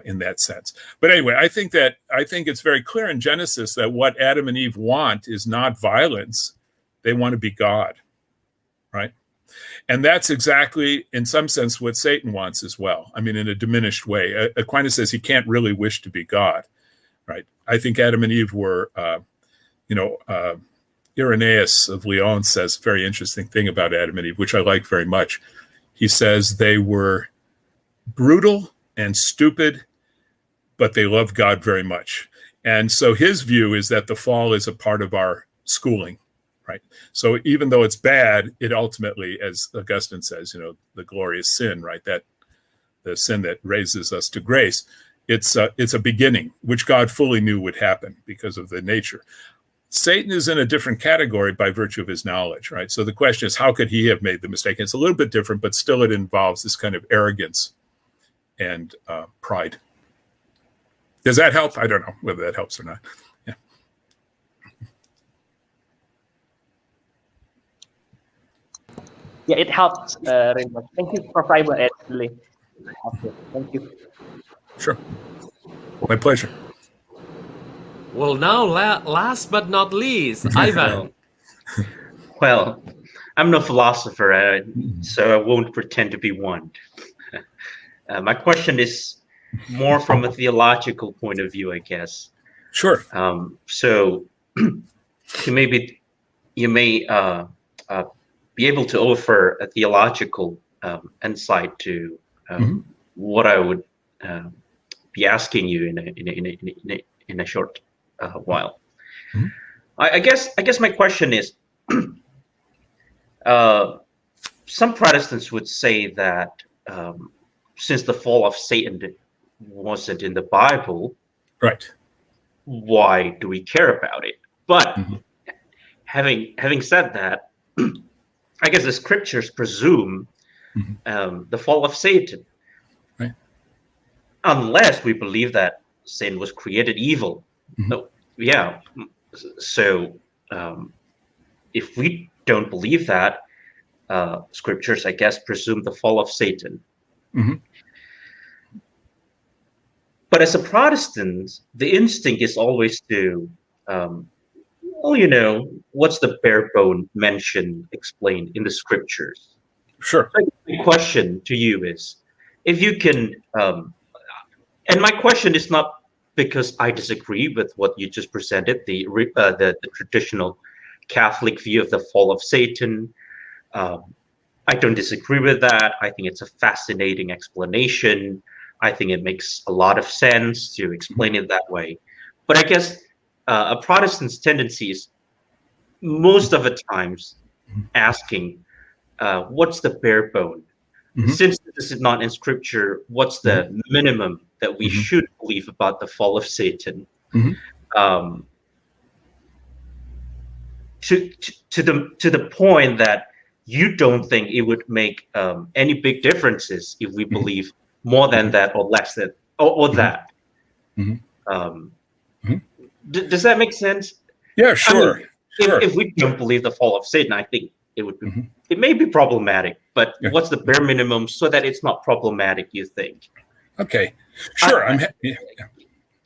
in that sense. But anyway, I think it's very clear in Genesis that what Adam and Eve want is not violence. They want to be God, right? And that's exactly, in some sense, what Satan wants as well. I mean, in a diminished way. Aquinas says he can't really wish to be God, right? I think Adam and Eve were... Irenaeus of Lyon says a very interesting thing about Adam and Eve, which I like very much. He says they were brutal and stupid, but they loved God very much. And so his view is that the fall is a part of our schooling, right? So even though it's bad, it ultimately, as Augustine says, the glorious sin, right? That the sin that raises us to grace, it's a beginning, which God fully knew would happen because of the nature. Satan is in a different category by virtue of his knowledge, right? So the question is, how could he have made the mistake? It's a little bit different, but still it involves this kind of arrogance and pride. Does that help? I don't know whether that helps or not. Yeah. Yeah, it helps very much. Thank you, Prof. Ryba. It's really helpful. Thank you. Sure. My pleasure. Well, now last but not least, Ivan. Well, I'm no philosopher, so I won't pretend to be one. My question is more from a theological point of view, I guess. Sure. So you may be able to offer a theological insight to what I would be asking you in a short while. I guess my question is, some Protestants would say that since the fall of Satan wasn't in the Bible, right? Why do we care about it? But having said that, I guess the scriptures presume the fall of Satan, right? Unless we believe that sin was created evil. Yeah. So if we don't believe that, scriptures, I guess, presume the fall of Satan. But as a Protestant, the instinct is always to, what's the bare bone mentioned, explained in the scriptures? Sure. So the question to you is, if you can, and my question is not because I disagree with what you just presented, the traditional Catholic view of the fall of Satan. I don't disagree with that. I think it's a fascinating explanation. I think it makes a lot of sense to explain it that way. But I guess a Protestant's tendency is most of the times asking, what's the bare bone? Since this is not in scripture, what's the minimum that we should believe about the fall of Satan? To the point that you don't think it would make any big differences if we believe more than that or less than or that. Does that make sense? Yeah, sure. I mean, if we don't believe the fall of Satan, I think it would be, it may be problematic, but what's the bare minimum so that it's not problematic, you think? Okay, sure.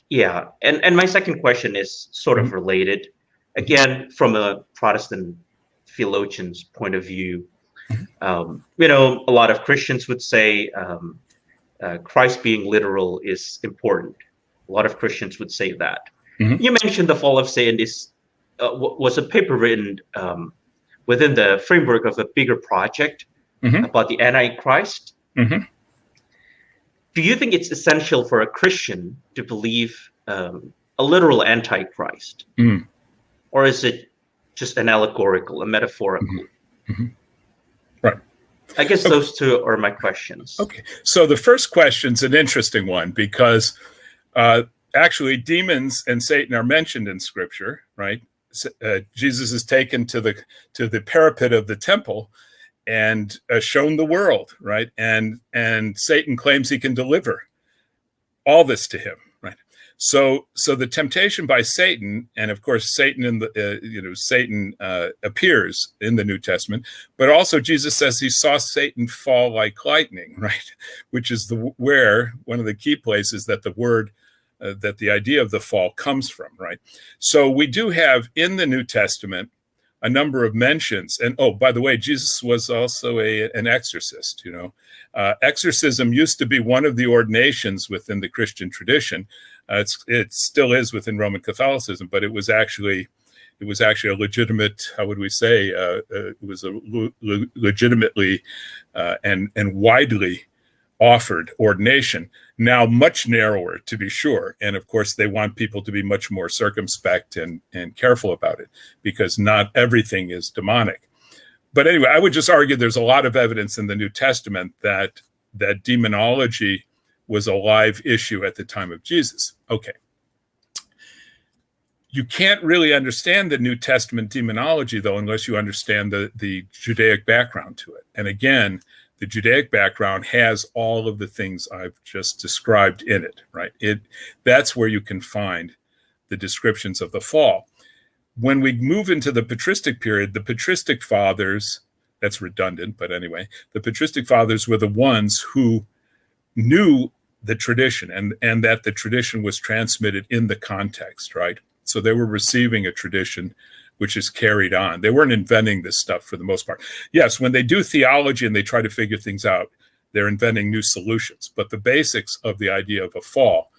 Yeah, and my second question is sort of related. Again, from a Protestant theologian's point of view, a lot of Christians would say Christ being literal is important. A lot of Christians would say that. You mentioned the fall of Satan was a paper written within the framework of a bigger project about the Antichrist. Do you think it's essential for a Christian to believe a literal Antichrist? Or is it just an allegorical, a metaphorical? Right. I guess those two are my questions. Okay. So the first question's an interesting one because actually demons and Satan are mentioned in Scripture, right? Jesus is taken to the parapet of the temple and shown the world, right? And Satan claims he can deliver all this to him, right? So the temptation by Satan, and of course Satan Satan appears in the New Testament, but also Jesus says he saw Satan fall like lightning, right? Which is where one of the key places that the word that the idea of the fall comes from, right? So we do have in the New Testament a number of mentions, and oh, by the way, Jesus was also an exorcist. Exorcism used to be one of the ordinations within the Christian tradition. It still is within Roman Catholicism, but it was actually a legitimate, how would we say, it was a legitimately and widely offered ordination. Now much narrower, to be sure, and of course they want people to be much more circumspect and careful about it because not everything is demonic. But anyway, I would just argue there's a lot of evidence in the New Testament that demonology was a live issue at the time of Jesus. Okay. You can't really understand the New Testament demonology, though, unless you understand the Judaic background to it. And again, the Judaic background has all of the things I've just described in it, right? That's where you can find the descriptions of the fall. When we move into the patristic period, the patristic fathers, that's redundant, but anyway, the patristic fathers were the ones who knew the tradition and that the tradition was transmitted in the context, right? So they were receiving a tradition which is carried on. They weren't inventing this stuff for the most part. Yes, when they do theology and they try to figure things out, they're inventing new solutions. But the basics of the idea of a fall,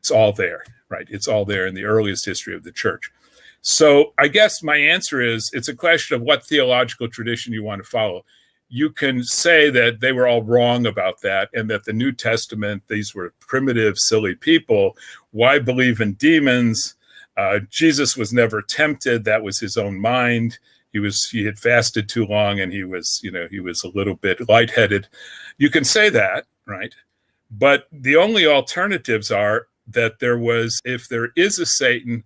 it's all there, right? It's all there in the earliest history of the church. So I guess my answer is it's a question of what theological tradition you want to follow. You can say that they were all wrong about that and that the New Testament, these were primitive, silly people. Why believe in demons? Jesus was never tempted. That was his own mind. He had fasted too long and he was a little bit lightheaded. You can say that, right? But the only alternatives are that if there is a Satan,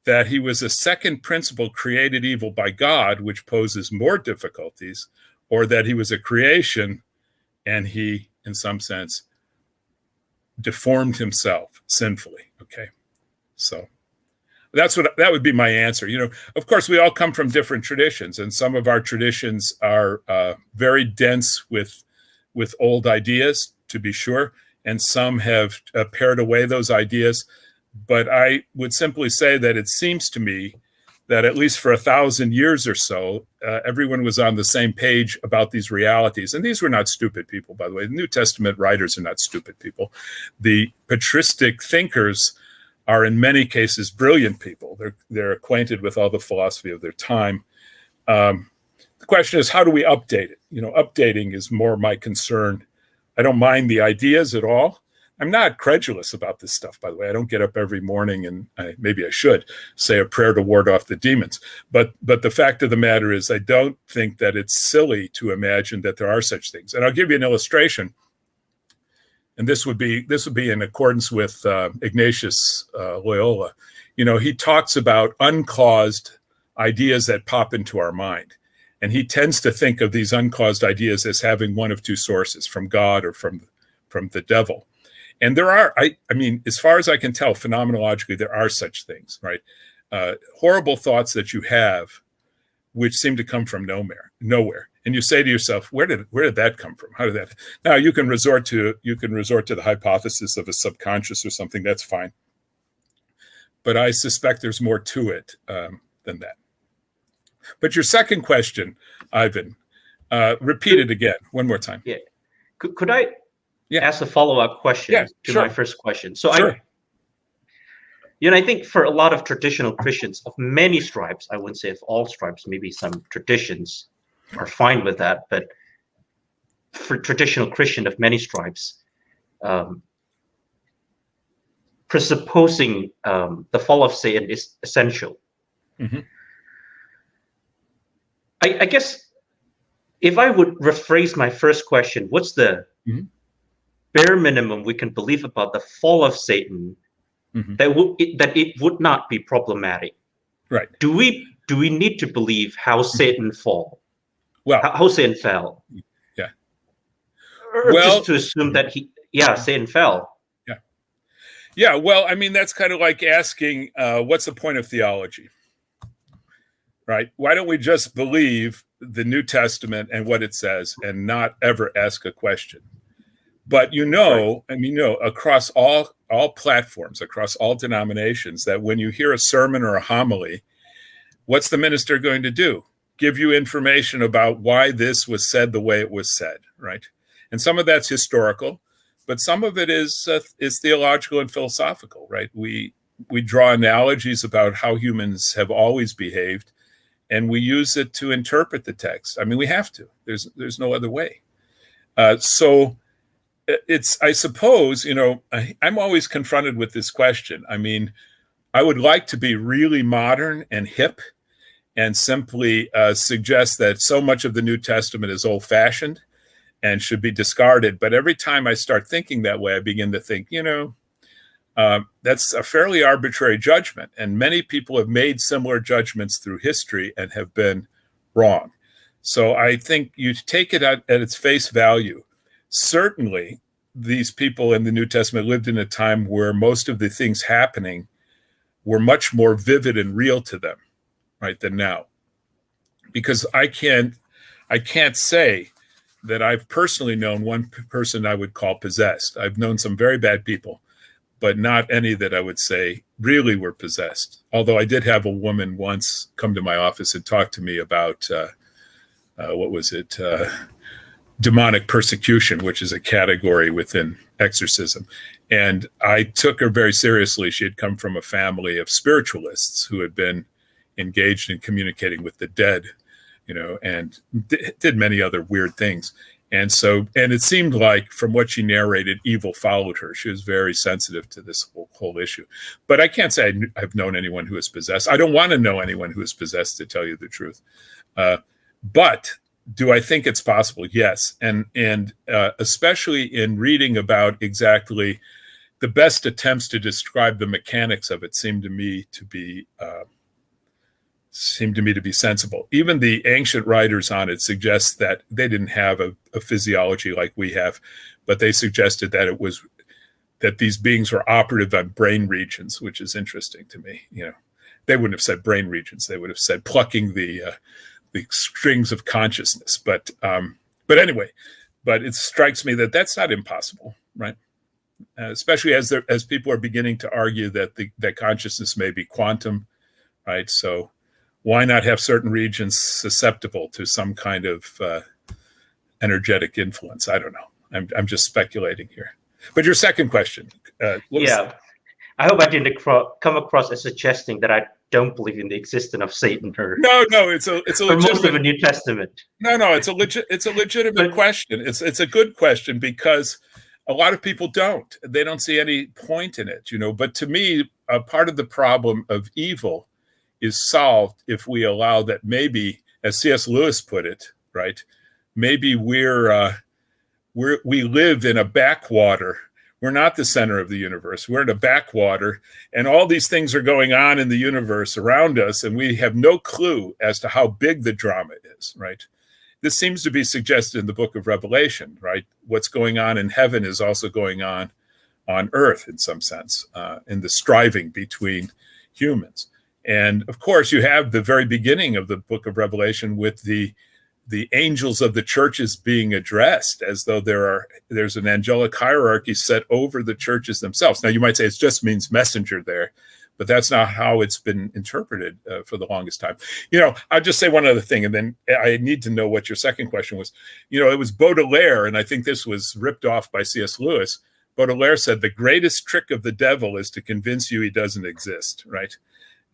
that he was a second principle created evil by God, which poses more difficulties, or that he was a creation and he, in some sense, deformed himself sinfully. Okay. So that would be my answer. Of course, we all come from different traditions, and some of our traditions are very dense with old ideas, to be sure, and some have pared away those ideas. But I would simply say that it seems to me that at least for 1,000 years or so, everyone was on the same page about these realities. And these were not stupid people, by the way. The New Testament writers are not stupid people. The patristic thinkers are in many cases brilliant people. They're acquainted with all the philosophy of their time. The question is, how do we update it? Updating is more my concern. I don't mind the ideas at all. I'm not credulous about this stuff, by the way. I don't get up every morning and maybe I should say a prayer to ward off the demons. But the fact of the matter is I don't think that it's silly to imagine that there are such things. And I'll give you an illustration. And this would be in accordance with Ignatius Loyola. He talks about uncaused ideas that pop into our mind. And he tends to think of these uncaused ideas as having one of two sources, from God or from the devil. And there are, as far as I can tell, phenomenologically, there are such things, right? Horrible thoughts that you have, which seem to come from nowhere. And you say to yourself, where did that come from? How did that? Now you can resort to the hypothesis of a subconscious or something. That's fine. But I suspect there's more to it than that. But your second question, Ivan, repeat it again one more time. Yeah. Could I ask a follow-up question to my first question? So sure. I think for a lot of traditional Christians of many stripes, I wouldn't say of all stripes, maybe some traditions are fine with that, but for traditional Christian of many stripes, presupposing the fall of Satan is essential. Mm-hmm. I guess if I would rephrase my first question, what's the bare minimum we can believe about the fall of Satan that it would not be problematic? Right. Do we need to believe how Satan fall? Well, how Satan fell? Yeah. Or just to assume that Satan fell. Yeah. Yeah. Well, that's kind of like asking, what's the point of theology? Right? Why don't we just believe the New Testament and what it says and not ever ask a question? But across all platforms, across all denominations, that when you hear a sermon or a homily, what's the minister going to do? Give you information about why this was said the way it was said, right? And some of that's historical, but some of it is theological and philosophical, right? We draw analogies about how humans have always behaved, and we use it to interpret the text. We have to. There's no other way. So it's, I suppose, I'm always confronted with this question. I would like to be really modern and hip and simply suggest that so much of the New Testament is old-fashioned and should be discarded. But every time I start thinking that way, I begin to think, that's a fairly arbitrary judgment. And many people have made similar judgments through history and have been wrong. So I think you take it at its face value. Certainly, these people in the New Testament lived in a time where most of the things happening were much more vivid and real to them, right, than now. Because I can't say that I've personally known one person I would call possessed. I've known some very bad people, but not any that I would say really were possessed. Although I did have a woman once come to my office and talk to me about, demonic persecution, which is a category within exorcism. And I took her very seriously. She had come from a family of spiritualists who had been engaged in communicating with the dead, and did many other weird things. And it seemed like, from what she narrated, evil followed her. She was very sensitive to this whole issue. But I can't say I've known anyone who is possessed. I don't want to know anyone who is possessed, to tell you the truth. But do I think it's possible? Yes. And especially in reading about exactly the best attempts to describe the mechanics of it seem to me to be sensible. Even the ancient writers on it suggest that they didn't have a physiology like we have, but they suggested that these beings were operative on brain regions, which is interesting to me. They wouldn't have said brain regions. They would have said plucking the strings of consciousness. But anyway, it strikes me that that's not impossible, right? Especially as people are beginning to argue that consciousness may be quantum, right? So why not have certain regions susceptible to some kind of energetic influence? I don't know. I'm just speculating here. But your second question. I hope I didn't come across as suggesting that I don't believe in the existence of Satan or no. It's a legitimate, most of the New Testament. No. It's a legitimate question. It's a good question, because a lot of people don't. They don't see any point in it, But to me, a part of the problem of evil is solved if we allow that maybe, as C.S. Lewis put it, right? Maybe we live in a backwater. We're not the center of the universe. We're in a backwater, and all these things are going on in the universe around us, and we have no clue as to how big the drama is, right? This seems to be suggested in the book of Revelation, right? What's going on in heaven is also going on earth in some sense, in the striving between humans. And of course, you have the very beginning of the book of Revelation with the angels of the churches being addressed as though there's an angelic hierarchy set over the churches themselves. Now, you might say it just means messenger there, but that's not how it's been interpreted for the longest time. I'll just say one other thing, and then I need to know what your second question was. It was Baudelaire, and I think this was ripped off by C.S. Lewis. Baudelaire said, the greatest trick of the devil is to convince you he doesn't exist, right?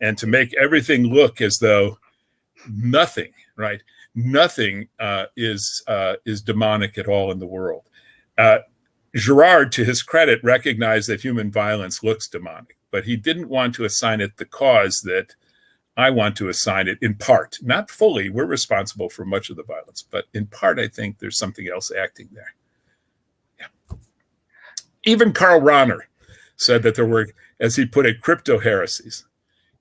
And to make everything look as though nothing, right? Nothing is demonic at all in the world. Gerard, to his credit, recognized that human violence looks demonic, but he didn't want to assign it the cause that I want to assign it, in part. Not fully, we're responsible for much of the violence, but in part, I think there's something else acting there. Yeah. Even Karl Rahner said that there were, as he put it, crypto heresies.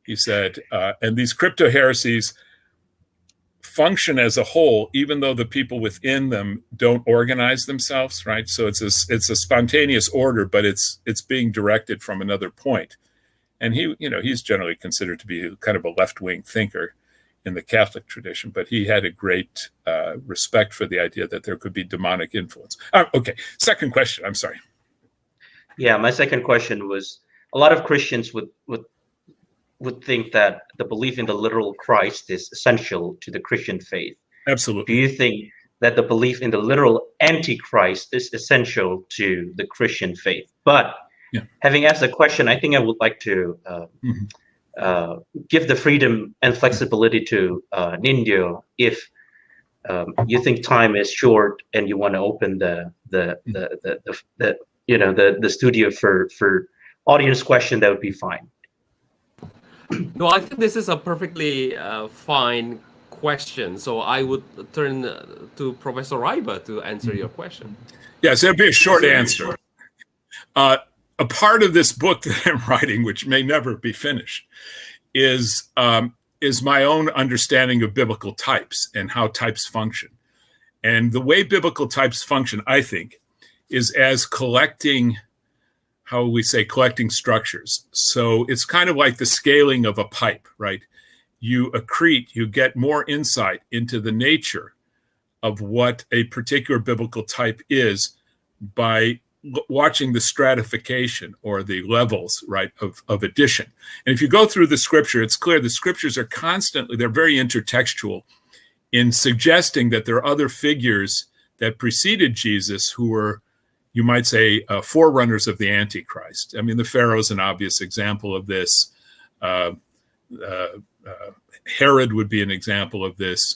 He said, and these crypto heresies function as a whole, even though the people within them don't organize themselves, right? So it's a spontaneous order, but it's being directed from another point. And he's generally considered to be kind of a left-wing thinker in the Catholic tradition, but he had a great respect for the idea that there could be demonic influence. Okay, second question. I'm sorry. Yeah, my second question was, a lot of Christians would think that the belief in the literal Christ is essential to the Christian faith. Absolutely. Do you think that the belief in the literal Antichrist is essential to the Christian faith? But having asked the question, I think I would like to give the freedom and flexibility to Nindyo if you think time is short and you want to open the studio for audience question. That would be fine. No, I think this is a perfectly fine question. So I would turn to Professor Ryba to answer your question. Yes, it'll be a short answer. A part of this book that I'm writing, which may never be finished, is is my own understanding of biblical types and how types function. And the way biblical types function, I think, is as collecting structures. So it's kind of like the scaling of a pipe, right? You accrete, you get more insight into the nature of what a particular biblical type is by watching the stratification or the levels, right, of addition. And if you go through the scripture, it's clear the scriptures are constantly, they're very intertextual in suggesting that there are other figures that preceded Jesus who were, you might say, forerunners of the Antichrist. I mean, the Pharaoh's an obvious example of this. Herod would be an example of this.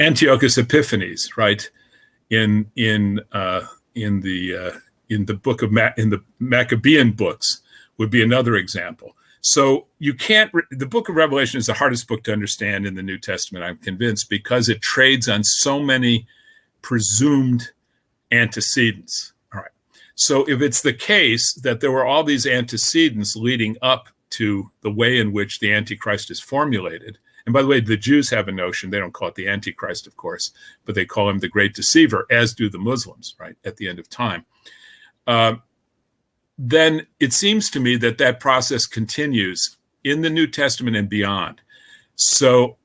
Antiochus Epiphanes, right? In the book of in the Maccabean books would be another example. So you can't. The book of Revelation is the hardest book to understand in the New Testament, I'm convinced, because it trades on so many presumed antecedents. All right. So if it's the case that there were all these antecedents leading up to the way in which the Antichrist is formulated, and by the way, the Jews have a notion, they don't call it the Antichrist, of course, but they call him the Great Deceiver, as do the Muslims, right, at the end of time. Then it seems to me that that process continues in the New Testament and beyond. So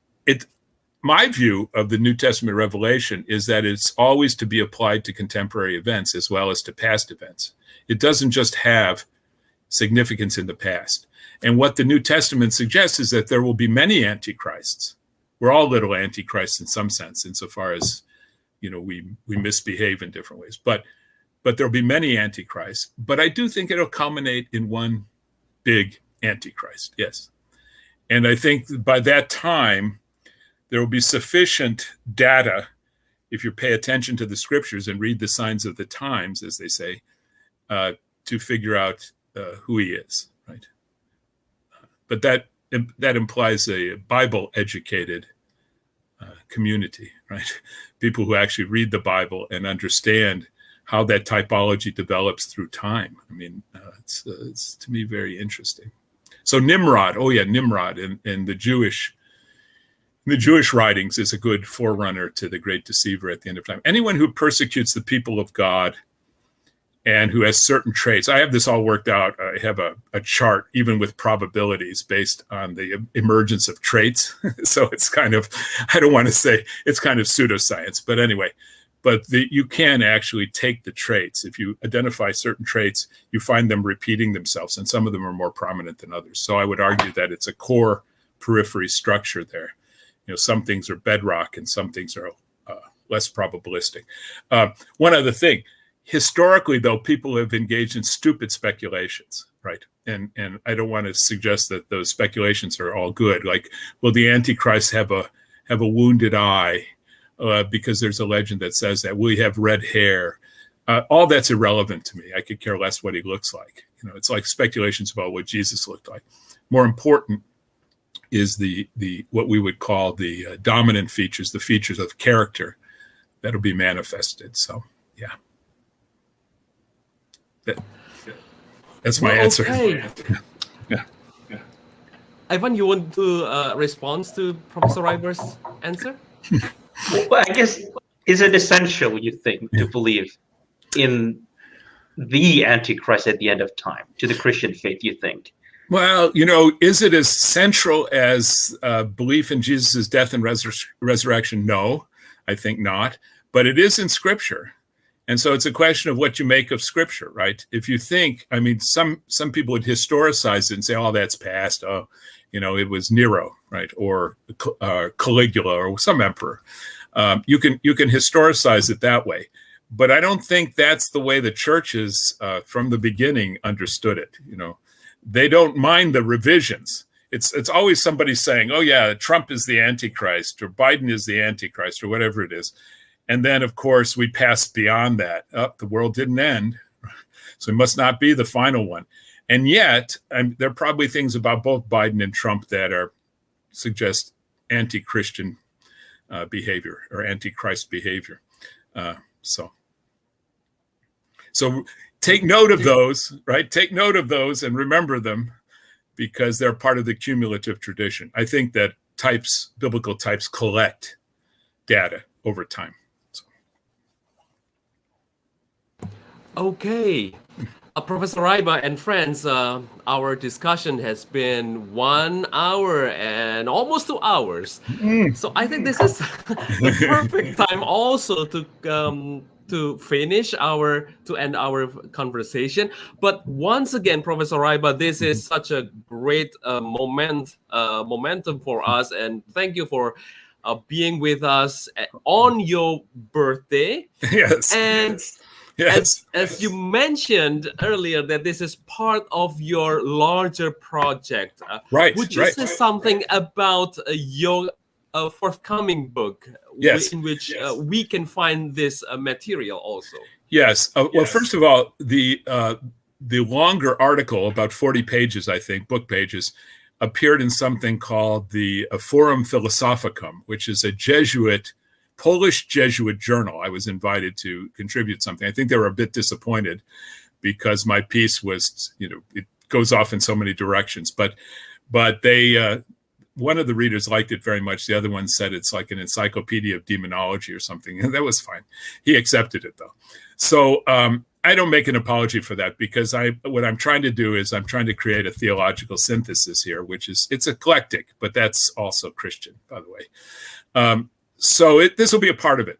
my view of the New Testament revelation is that it's always to be applied to contemporary events as well as to past events. It doesn't just have significance in the past. And what the New Testament suggests is that there will be many antichrists. We're all little antichrists in some sense, insofar as, we misbehave in different ways. But there'll be many antichrists. But I do think it'll culminate in one big antichrist, yes. And I think by that time, there will be sufficient data, if you pay attention to the scriptures and read the signs of the times, as they say, to figure out who he is, right? But that implies a Bible-educated community, right? People who actually read the Bible and understand how that typology develops through time. I mean, it's to me very interesting. So Nimrod, Nimrod in the Jewish writings is a good forerunner to the Great Deceiver at the end of time. Anyone who persecutes the people of God and who has certain traits. I have this all worked out. I have a chart, even with probabilities based on the emergence of traits. So it's kind of, I don't want to say it's kind of pseudoscience, but anyway, you can actually take the traits. If you identify certain traits, you find them repeating themselves, and some of them are more prominent than others. So I would argue that it's a core periphery structure there. Some things are bedrock and some things are less probabilistic. One other thing, historically, though, people have engaged in stupid speculations, right? And I don't want to suggest that those speculations are all good. Like, will the Antichrist have a wounded eye because there's a legend that says that? Will he have red hair? All that's irrelevant to me. I could care less what he looks like. It's like speculations about what Jesus looked like. More important is the what we would call the dominant features, the features of character that'll be manifested. So, yeah. That's my answer. Okay. Yeah. Ivan, you want to respond to Professor Ryba's answer? Well, I guess, is it essential, you think, to believe in the Antichrist at the end of time, to the Christian faith, you think? Well, is it as central as belief in Jesus' death and resurrection? No, I think not. But it is in Scripture. And so it's a question of what you make of Scripture, right? If you think, some people would historicize it and say, oh, that's past. Oh, it was Nero, right? Or Caligula or some emperor. You can historicize it that way. But I don't think that's the way the churches from the beginning understood it. They don't mind the revisions. It's always somebody saying, oh, yeah, Trump is the Antichrist or Biden is the Antichrist or whatever it is. And then, of course, we pass beyond that. Oh, the world didn't end, so it must not be the final one. And yet, there are probably things about both Biden and Trump that suggest anti-Christian behavior or anti-Christ behavior. So take note of those, right? Take note of those and remember them, because they're part of the cumulative tradition. I think that biblical types collect data over time. So. Okay. Professor Ryba and friends, our discussion has been 1 hour and almost 2 hours. So I think this is the perfect time also to end our conversation. But once again, Professor Ryba, this is such a great momentum for us, and thank you for being with us on your birthday. Yes. And yes. As you mentioned earlier, that this is part of your larger project. Right. Would you say something about your forthcoming book, in which we can find this material also? Yes. Well, first of all, the longer article, about 40 pages, I think, book pages, appeared in something called the Forum Philosophicum, which is a Polish Jesuit journal. I was invited to contribute something. I think they were a bit disappointed because my piece was, it goes off in so many directions. But they, one of the readers liked it very much. The other one said it's like an encyclopedia of demonology or something. And that was fine. He accepted it though. So I don't make an apology for that, because what I'm trying to do is I'm trying to create a theological synthesis here, it's eclectic, but that's also Christian, by the way. So this will be a part of it.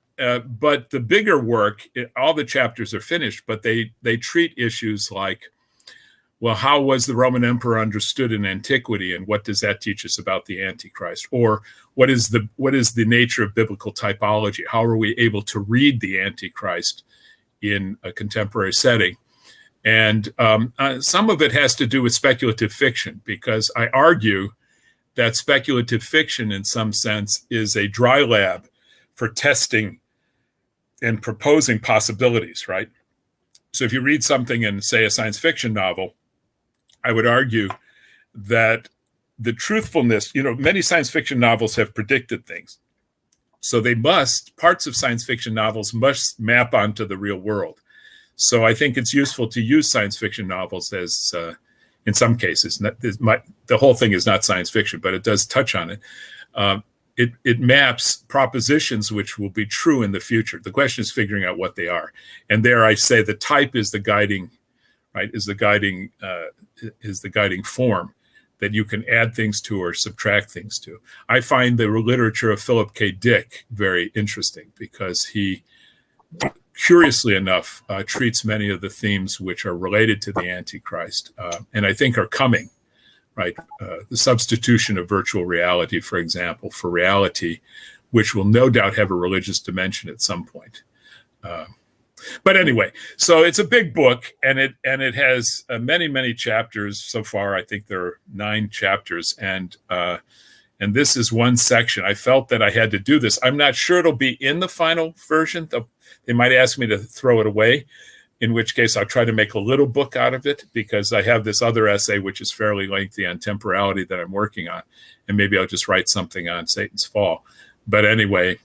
But the bigger work, all the chapters are finished, but they treat issues like, well, how was the Roman emperor understood in antiquity, and what does that teach us about the Antichrist? Or what is the nature of biblical typology? How are we able to read the Antichrist in a contemporary setting? And some of it has to do with speculative fiction, because I argue that speculative fiction, in some sense, is a dry lab for testing and proposing possibilities, right? So if you read something in, say, a science fiction novel, I would argue that the truthfulness, many science fiction novels have predicted things. So parts of science fiction novels must map onto the real world. So I think it's useful to use science fiction novels as, in some cases, the whole thing is not science fiction, but it does touch on it. It maps propositions which will be true in the future. The question is figuring out what they are. And there I say the type is the guiding, right? Is the guiding form that you can add things to or subtract things to. I find the literature of Philip K. Dick very interesting, because he, curiously enough, treats many of the themes which are related to the Antichrist, and I think are coming, right? The substitution of virtual reality, for example, for reality, which will no doubt have a religious dimension at some point. But anyway, so it's a big book, and it has many, many chapters so far. I think there are 9 chapters, and this is one section. I felt that I had to do this. I'm not sure it'll be in the final version. They might ask me to throw it away, in which case I'll try to make a little book out of it, because I have this other essay which is fairly lengthy on temporality that I'm working on, and maybe I'll just write something on Satan's fall. But anyway,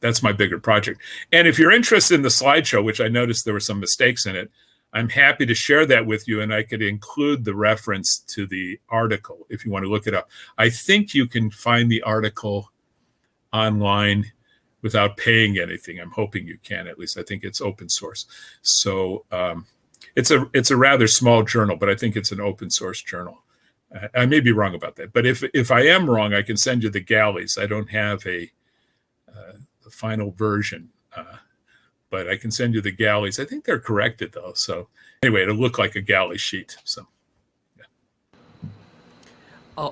that's my bigger project. And if you're interested in the slideshow, which I noticed there were some mistakes in it, I'm happy to share that with you, and I could include the reference to the article if you want to look it up. I think you can find the article online without paying anything. I'm hoping you can. At least I think it's open source. So it's a rather small journal, but I think it's an open source journal. I may be wrong about that, but if I am wrong, I can send you the galleys. I don't have a final version, but I can send you the galleys. I think they're corrected though. So anyway, it'll look like a galley sheet. So.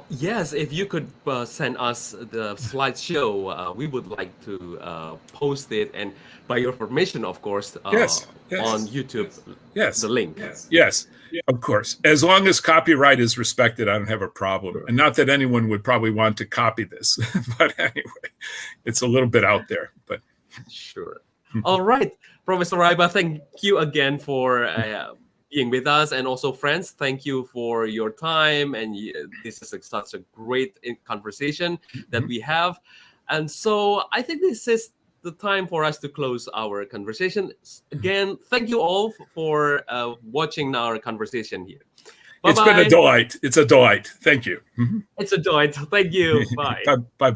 Yes, if you could send us the slideshow, we would like to post it, and by your permission, of course, yes. on YouTube, yes. the link. Yes, of course. As long as copyright is respected, I don't have a problem. Sure. And not that anyone would probably want to copy this, but anyway, it's a little bit out there. But sure. All right, Professor Ryba, thank you again for being with us, and also friends, thank you for your time, and this is such a great conversation that we have. And so I think this is the time for us to close our conversation. Again, thank you all for watching our conversation here. Bye-bye. It's been a delight. It's a delight. Thank you. It's a delight. Thank you. Bye. Bye-bye.